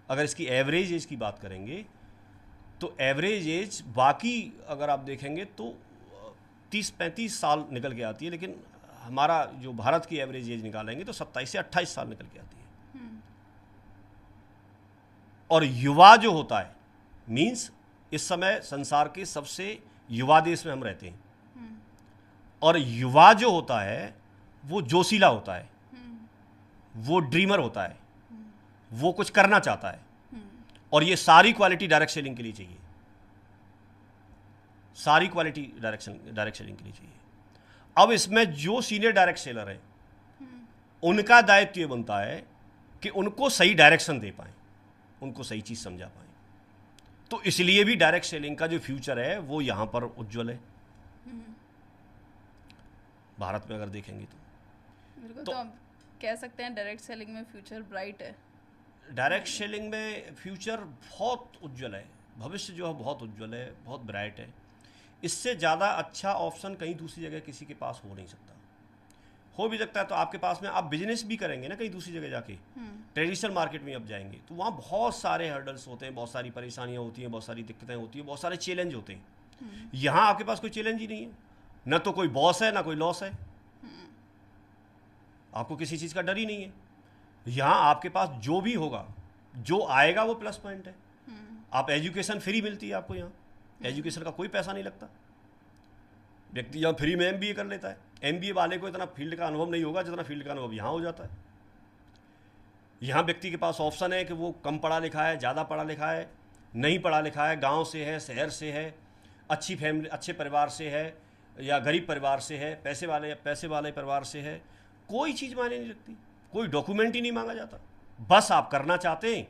अगर इसकी एवरेज एज की बात करेंगे तो एवरेज एज बाकी अगर आप देखेंगे तो 30-35 साल निकल के आती है, लेकिन हमारा जो भारत की एवरेज एज निकालेंगे तो 27 से 28 साल निकल के आती है। और युवा जो होता है, मीन्स इस समय संसार के सबसे युवा देश में हम रहते हैं, और युवा जो होता है वो जोशीला होता है, वो ड्रीमर होता है, वो कुछ करना चाहता है, और ये सारी क्वालिटी डायरेक्ट सेलिंग के लिए चाहिए, सारी क्वालिटी डायरेक्ट सेलिंग के लिए चाहिए। अब इसमें जो सीनियर डायरेक्ट सेलर है, उनका दायित्व ये बनता है कि उनको सही डायरेक्शन दे पाएं, उनको सही चीज समझा पाएं। तो इसलिए भी डायरेक्ट सेलिंग का जो फ्यूचर है वो यहां पर उज्जवल है, भारत में अगर देखेंगे बिल्कुल। तो हम कह सकते हैं डायरेक्ट सेलिंग में फ्यूचर ब्राइट है। डायरेक्ट सेलिंग में फ्यूचर बहुत उज्जवल है, भविष्य जो है बहुत उज्जवल है, बहुत ब्राइट है। इससे ज़्यादा अच्छा ऑप्शन कहीं दूसरी जगह किसी के पास हो नहीं सकता। हो भी सकता है तो आपके पास में आप बिजनेस भी करेंगे ना कहीं दूसरी जगह जाके, ट्रेडिशनल मार्केट में आप जाएंगे तो वहाँ बहुत सारे हर्डल्स होते हैं, बहुत सारी परेशानियाँ होती हैं, बहुत सारी दिक्कतें होती हैं, बहुत सारे चैलेंज होते हैं। यहाँ आपके पास कोई चैलेंज ही नहीं है, न तो कोई बॉस है ना कोई लॉस है, आपको किसी चीज़ का डर ही नहीं है। यहाँ आपके पास जो भी होगा, जो आएगा वो प्लस पॉइंट है। आप एजुकेशन फ्री मिलती है आपको, यहाँ एजुकेशन का कोई पैसा नहीं लगता। व्यक्ति यहाँ फ्री में MBA कर लेता है। MBA वाले को इतना फील्ड का अनुभव नहीं होगा जितना फील्ड का अनुभव यहाँ हो जाता है। यहाँ व्यक्ति के पास ऑप्शन है कि वो कम पढ़ा लिखा है, ज़्यादा पढ़ा लिखा है, नहीं पढ़ा लिखा है, गांव से है, शहर से है, अच्छी फैमिली, अच्छे परिवार से है या गरीब परिवार से है, पैसे वाले परिवार से है, कोई चीज़ मायने नहीं रखती, कोई डॉक्यूमेंट ही नहीं मांगा जाता। बस आप करना चाहते हैं,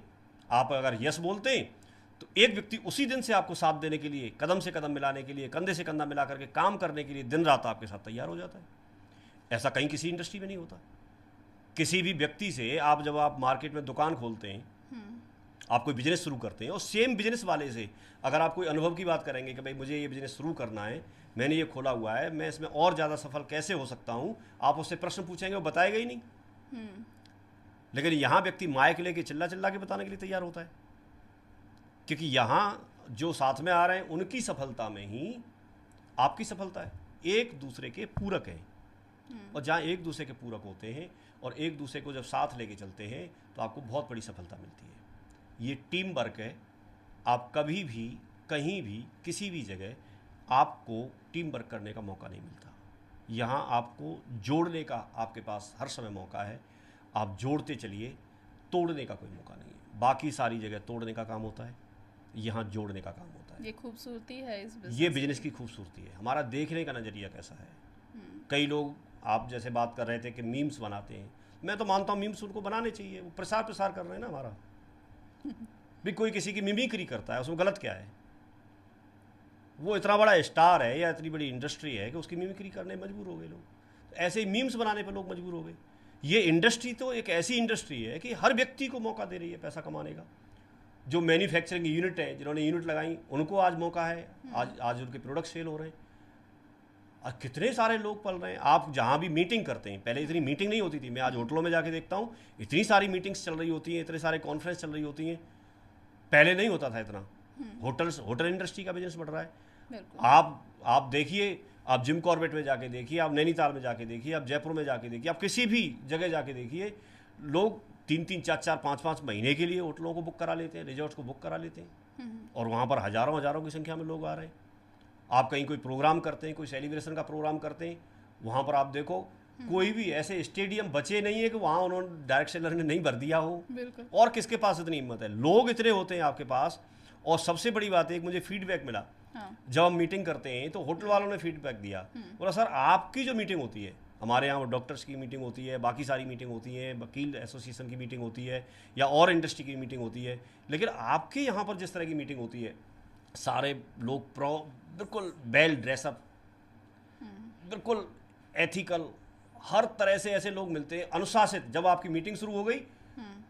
आप अगर यस बोलते हैं तो एक व्यक्ति उसी दिन से आपको साथ देने के लिए, कदम से कदम मिलाने के लिए, कंधे से कंधा मिला करके काम करने के लिए दिन रात आपके साथ तैयार हो जाता है। ऐसा कहीं किसी इंडस्ट्री में नहीं होता। किसी भी व्यक्ति से आप जब आप मार्केट में दुकान खोलते हैं, आप कोई बिजनेस शुरू करते हैं, और सेम बिजनेस वाले से अगर आप कोई अनुभव की बात करेंगे कि भाई मुझे ये बिजनेस शुरू करना है, मैंने ये खोला हुआ है, मैं इसमें और ज़्यादा सफल कैसे हो सकता हूँ, आप उससे प्रश्न पूछेंगे, वो बताएगा ही नहीं। लेकिन यहाँ व्यक्ति माइक लेके चिल्ला चिल्ला के बताने के लिए तैयार होता है, क्योंकि यहाँ जो साथ में आ रहे हैं उनकी सफलता में ही आपकी सफलता है। एक दूसरे के पूरक हैं, और जहाँ एक दूसरे के पूरक होते हैं और एक दूसरे को जब साथ लेके चलते हैं तो आपको बहुत बड़ी सफलता मिलती है। ये टीम वर्क है। आप कभी भी कहीं भी किसी भी जगह आपको टीम वर्क करने का मौका नहीं मिलता। यहाँ आपको जोड़ने का आपके पास हर समय मौका है, आप जोड़ते चलिए, तोड़ने का कोई मौका नहीं है। बाकी सारी जगह तोड़ने का काम होता है, यहाँ जोड़ने का काम होता है। ये खूबसूरती है इस बिजनेस, ये बिजनेस की खूबसूरती है। हमारा देखने का नज़रिया कैसा है। कई लोग आप जैसे बात कर रहे थे कि मीम्स बनाते हैं, मैं तो मानता हूँ मीम्स उनको बनाने चाहिए, वो प्रसार कर रहे हैं ना हमारा। भी कोई किसी की मिमिक्री करता है, उसमें गलत क्या है? वो इतना बड़ा स्टार है या इतनी बड़ी इंडस्ट्री है कि उसकी मिमिक्री करने मजबूर हो गए लोग। ऐसे ही मीम्स बनाने पर लोग मजबूर हो गए। ये इंडस्ट्री तो एक ऐसी इंडस्ट्री है कि हर व्यक्ति को मौका दे रही है पैसा कमाने का। जो मैन्युफैक्चरिंग यूनिट है, जिन्होंने यूनिट लगाई, उनको आज मौका है, आज उनके प्रोडक्ट सेल हो रहे हैं। कितने सारे लोग पल रहे हैं। आप जहाँ भी मीटिंग करते हैं, पहले इतनी मीटिंग नहीं होती थी, मैं आज होटलों में जाके देखता हूँ इतनी सारी मीटिंग्स चल रही होती हैं, इतने सारे कॉन्फ्रेंस चल रही होती हैं, पहले नहीं होता था इतना। होटल इंडस्ट्री का बिजनेस बढ़ रहा है। बिल्कुल। आप देखिए, आप जिम कॉर्बेट में जाके देखिए, आप नैनीताल में जाके देखिए, आप जयपुर में जाके देखिए, आप किसी भी जगह जाके देखिए, लोग 3-3, 4-4, 5-5 महीने के लिए होटलों को बुक करा लेते हैं, रिजॉर्ट्स को बुक करा लेते हैं, और वहाँ पर हज़ारों हज़ारों की संख्या में लोग आ रहे हैं। आप कहीं कोई प्रोग्राम करते हैं, कोई सेलिब्रेशन का प्रोग्राम करते हैं, वहाँ पर आप देखो कोई भी ऐसे स्टेडियम बचे नहीं है कि वहाँ उन्होंने डायरेक्ट सेलर ने नहीं भर दिया हो। बिल्कुल। और किसके पास इतनी हिम्मत है, लोग इतने होते हैं आपके पास। और सबसे बड़ी बात है, एक मुझे फीडबैक मिला, हाँ। जब हम मीटिंग करते हैं तो होटल वालों ने फीडबैक दिया, बोला सर आपकी जो मीटिंग होती है, हमारे यहाँ डॉक्टर्स की मीटिंग होती है, बाकी सारी मीटिंग होती है, वकील एसोसिएशन की मीटिंग होती है, या और इंडस्ट्री की मीटिंग होती है, लेकिन आपके यहाँ पर जिस तरह की मीटिंग होती है, सारे लोग बिल्कुल वेल ड्रेसअप, बिल्कुल एथिकल, हर तरह से ऐसे लोग मिलते हैं, अनुशासित। जब आपकी मीटिंग शुरू हो गई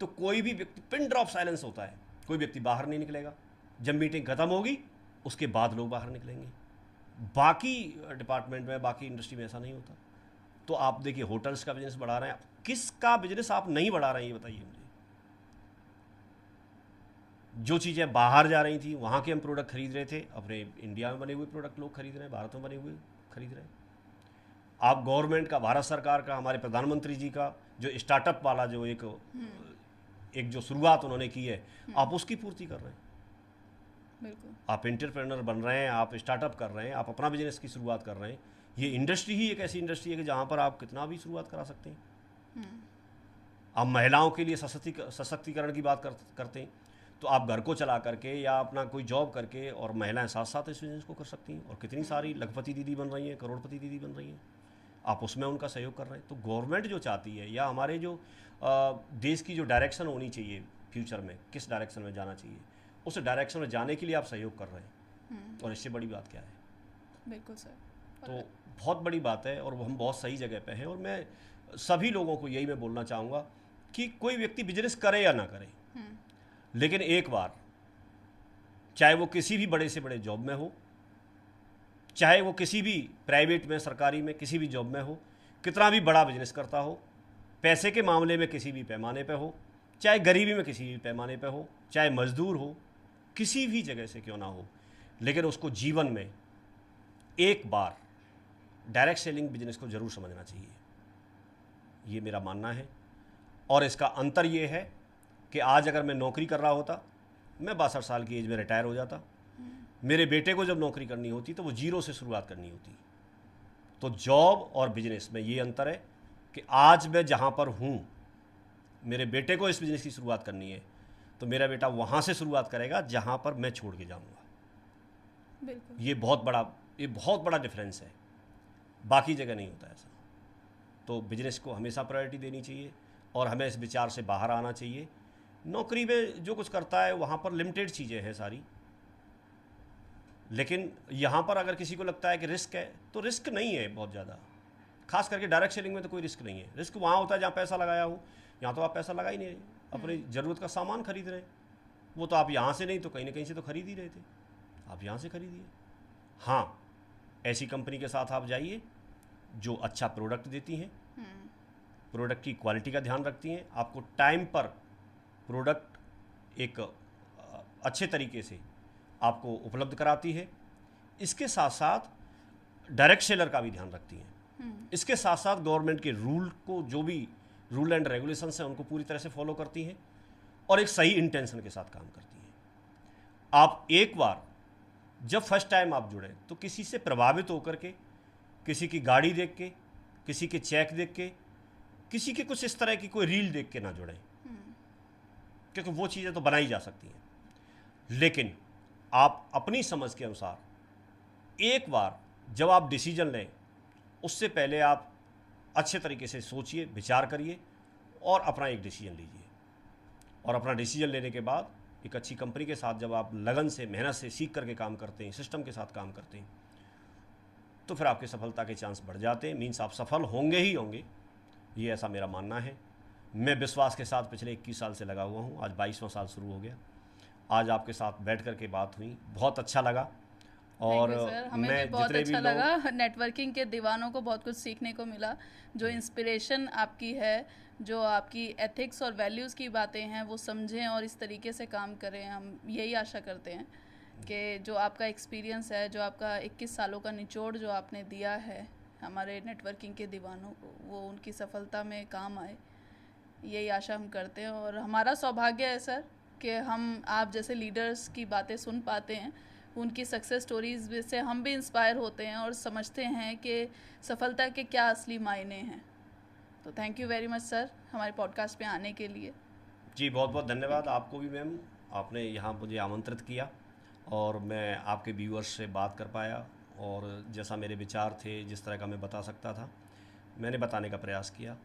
तो कोई भी व्यक्ति, पिन ड्रॉप साइलेंस होता है, कोई व्यक्ति बाहर नहीं निकलेगा। जब मीटिंग खत्म होगी उसके बाद लोग बाहर निकलेंगे। बाकी डिपार्टमेंट में, बाकी इंडस्ट्री में ऐसा नहीं होता। तो आप देखिए, होटल्स का बिजनेस बढ़ा रहे हैं, किसका बिजनेस आप नहीं बढ़ा रहे हैं ये बताइए मुझे। जो चीज़ें बाहर जा रही थी वहाँ के हम प्रोडक्ट खरीद रहे थे, अपने इंडिया में बने हुए प्रोडक्ट लोग खरीद रहे हैं, भारत में बने हुए खरीद रहे हैं। आप गवर्नमेंट का, भारत सरकार का, हमारे प्रधानमंत्री जी का जो स्टार्टअप वाला जो एक जो शुरुआत उन्होंने की है, आप उसकी पूर्ति कर रहे हैं। बिल्कुल। आप एंटरप्रेन्योर बन रहे हैं, आप स्टार्टअप कर रहे हैं, आप अपना बिजनेस की शुरुआत कर रहे हैं। ये इंडस्ट्री ही एक ऐसी इंडस्ट्री है कि जहाँ पर आप कितना भी शुरुआत करा सकते हैं। आप महिलाओं के लिए सशक्तिकरण की बात करते हैं, तो आप घर को चला करके या अपना कोई जॉब करके, और महिलाएं साथ साथ इस बिजनेस को कर सकती हैं, और कितनी सारी लखपति दीदी बन रही हैं, करोड़पति दीदी बन रही हैं, आप उसमें उनका सहयोग कर रहे हैं। तो गवर्नमेंट जो चाहती है, या हमारे जो देश की जो डायरेक्शन होनी चाहिए फ्यूचर में, किस डायरेक्शन में जाना चाहिए, उस डायरेक्शन में जाने के लिए आप सहयोग कर रहे हैं, और इससे बड़ी बात क्या है। बिल्कुल सर। तो बहुत बड़ी बात है, और हम बहुत सही जगह पे हैं। और मैं सभी लोगों को यही मैं बोलना चाहूँगा कि कोई व्यक्ति बिजनेस करे या ना करे, लेकिन एक बार, चाहे वो किसी भी बड़े से बड़े जॉब में हो, चाहे वो किसी भी प्राइवेट में, सरकारी में, किसी भी जॉब में हो, कितना भी बड़ा बिजनेस करता हो, पैसे के मामले में किसी भी पैमाने पे हो, चाहे गरीबी में किसी भी पैमाने पे हो, चाहे मजदूर हो, किसी भी जगह से क्यों ना हो, लेकिन उसको जीवन में एक बार डायरेक्ट सेलिंग बिजनेस को ज़रूर समझना चाहिए। ये मेरा मानना है। और इसका अंतर ये है कि आज अगर मैं नौकरी कर रहा होता, मैं 62 साल की एज में रिटायर हो जाता। मेरे बेटे को जब नौकरी करनी होती तो वो जीरो से शुरुआत करनी होती। तो जॉब और बिजनेस में ये अंतर है कि आज मैं जहाँ पर हूँ, मेरे बेटे को इस बिजनेस की शुरुआत करनी है, तो मेरा बेटा वहाँ से शुरुआत करेगा जहाँ पर मैं छोड़ के जाऊँगा। बिल्कुल। ये बहुत बड़ा डिफरेंस है, बाकी जगह नहीं होता ऐसा। तो बिजनेस को हमेशा प्रायोरिटी देनी चाहिए, और हमें इस विचार से बाहर आना चाहिए। नौकरी में जो कुछ करता है वहाँ पर लिमिटेड चीज़ें हैं सारी, लेकिन यहाँ पर अगर किसी को लगता है कि रिस्क है, तो रिस्क नहीं है बहुत ज़्यादा। खास करके डायरेक्ट सेलिंग में तो कोई रिस्क नहीं है। रिस्क वहाँ होता है जहाँ पैसा लगाया हो। यहाँ तो आप पैसा लगा ही नहीं रहे, अपनी ज़रूरत का सामान खरीद रहे हैं। वो तो आप यहाँ से नहीं तो कहीं ना कहीं से तो खरीद ही रहे थे, आप यहाँ से खरीदिए। हाँ, ऐसी कंपनी के साथ आप जाइए जो अच्छा प्रोडक्ट देती हैं, प्रोडक्ट की क्वालिटी का ध्यान रखती हैं, आपको टाइम पर प्रोडक्ट एक अच्छे तरीके से आपको उपलब्ध कराती है। इसके साथ साथ डायरेक्ट सेलर का भी ध्यान रखती हैं। इसके साथ साथ गवर्नमेंट के रूल को, जो भी रूल एंड रेगुलेशंस हैं, उनको पूरी तरह से फॉलो करती हैं, और एक सही इंटेंशन के साथ काम करती हैं। आप एक बार जब फर्स्ट टाइम आप जुड़े, तो किसी से प्रभावित होकर के, किसी की गाड़ी देख के, किसी के चेक देख के, किसी के कुछ इस तरह की कोई रील देख के ना जुड़ें, क्योंकि वो चीज़ें तो बनाई जा सकती हैं। लेकिन आप अपनी समझ के अनुसार एक बार जब आप डिसीजन लें, उससे पहले आप अच्छे तरीके से सोचिए, विचार करिए, और अपना एक डिसीजन लीजिए। और अपना डिसीजन लेने के बाद एक अच्छी कंपनी के साथ जब आप लगन से, मेहनत से सीख करके काम करते हैं, सिस्टम के साथ काम करते हैं, तो फिर आपकी सफलता के चांस बढ़ जाते हैं। मीन्स आप सफल होंगे ही होंगे, ये ऐसा मेरा मानना है। मैं विश्वास के साथ पिछले 21 साल से लगा हुआ हूँ, आज 22वां साल शुरू हो गया। आज आपके साथ बैठ कर के बात हुई, बहुत अच्छा लगा। और सर, हमें मैं भी बहुत जितने भी अच्छा लोग लगा। नेटवर्किंग के दीवानों को बहुत कुछ सीखने को मिला। जो इंस्पिरेशन आपकी है, जो आपकी एथिक्स और वैल्यूज़ की बातें हैं, वो समझें और इस तरीके से काम करें। हम यही आशा करते हैं कि जो आपका एक्सपीरियंस है, जो आपका 21 सालों का निचोड़ जो आपने दिया है हमारे नेटवर्किंग के दीवानों को, वो उनकी सफलता में काम आए, यही आशा हम करते हैं। और हमारा सौभाग्य है सर कि हम आप जैसे लीडर्स की बातें सुन पाते हैं, उनकी सक्सेस स्टोरीज से हम भी इंस्पायर होते हैं और समझते हैं कि सफलता के क्या असली मायने हैं। तो thank you very much sir हमारे पॉडकास्ट पे आने के लिए। जी बहुत बहुत धन्यवाद थैंक यू। आपको भी मैम, आपने यहाँ मुझे आमंत्रित किया और मैं आपके व्यूअर्स से बात कर पाया, और जैसा मेरे विचार थे, जिस तरह का मैं बता सकता था, मैंने बताने का प्रयास किया।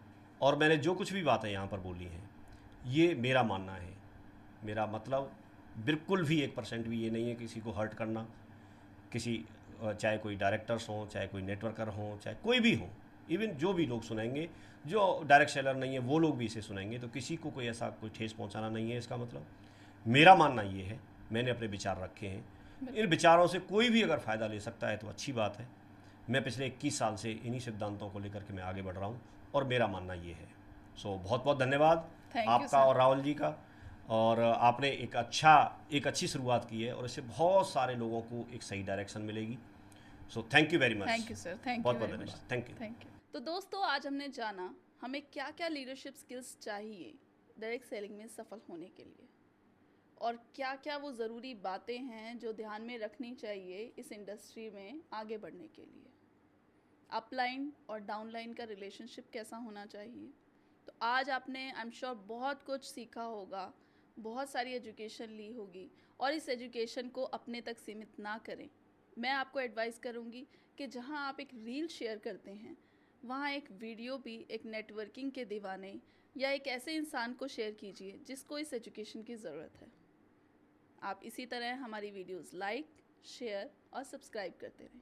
और मैंने जो कुछ भी बातें यहाँ पर बोली हैं, ये मेरा मानना है। मेरा मतलब बिल्कुल भी 1% भी ये नहीं है किसी को हर्ट करना। किसी चाहे कोई डायरेक्टर्स हों, चाहे कोई नेटवर्कर हों, चाहे कोई भी हो, इवन जो भी लोग सुनेंगे, जो डायरेक्ट सेलर नहीं है वो लोग भी इसे सुनेंगे, तो किसी को कोई ऐसा कोई ठेस पहुंचाना नहीं है। इसका मतलब मेरा मानना ये है, मैंने अपने विचार रखे हैं। इन विचारों से कोई भी अगर फ़ायदा ले सकता है तो अच्छी बात है। मैं पिछले 21 साल से इन्हीं सिद्धांतों को लेकर के मैं आगे बढ़ रहा हूँ, और मेरा मानना ये है। सो बहुत बहुत धन्यवाद थैंक यू आपका सर। और राहुल जी का। और आपने एक अच्छी शुरुआत की है, और इससे बहुत सारे लोगों को एक सही डायरेक्शन मिलेगी। So thank you very much. Thank you sir. Thank you बहुत बहुत वेरी मच। धन्यवाद। Thank you. Thank you. तो दोस्तों, आज हमने जाना हमें क्या क्या लीडरशिप स्किल्स चाहिए डायरेक्ट सेलिंग में सफल होने के लिए, और क्या क्या वो ज़रूरी बातें हैं जो ध्यान में रखनी चाहिए इस इंडस्ट्री में आगे बढ़ने के लिए। अपलाइन और डाउनलाइन का रिलेशनशिप कैसा होना चाहिए। तो आज आपने आई एम श्योर बहुत कुछ सीखा होगा, बहुत सारी एजुकेशन ली होगी, और इस एजुकेशन को अपने तक सीमित ना करें। मैं आपको एडवाइस करूँगी कि जहाँ आप एक रील शेयर करते हैं, वहाँ एक वीडियो भी एक नेटवर्किंग के दीवाने या एक ऐसे इंसान को शेयर कीजिए जिसको इस एजुकेशन की ज़रूरत है। आप इसी तरह हमारी वीडियोस लाइक, शेयर और सब्सक्राइब करते रहें।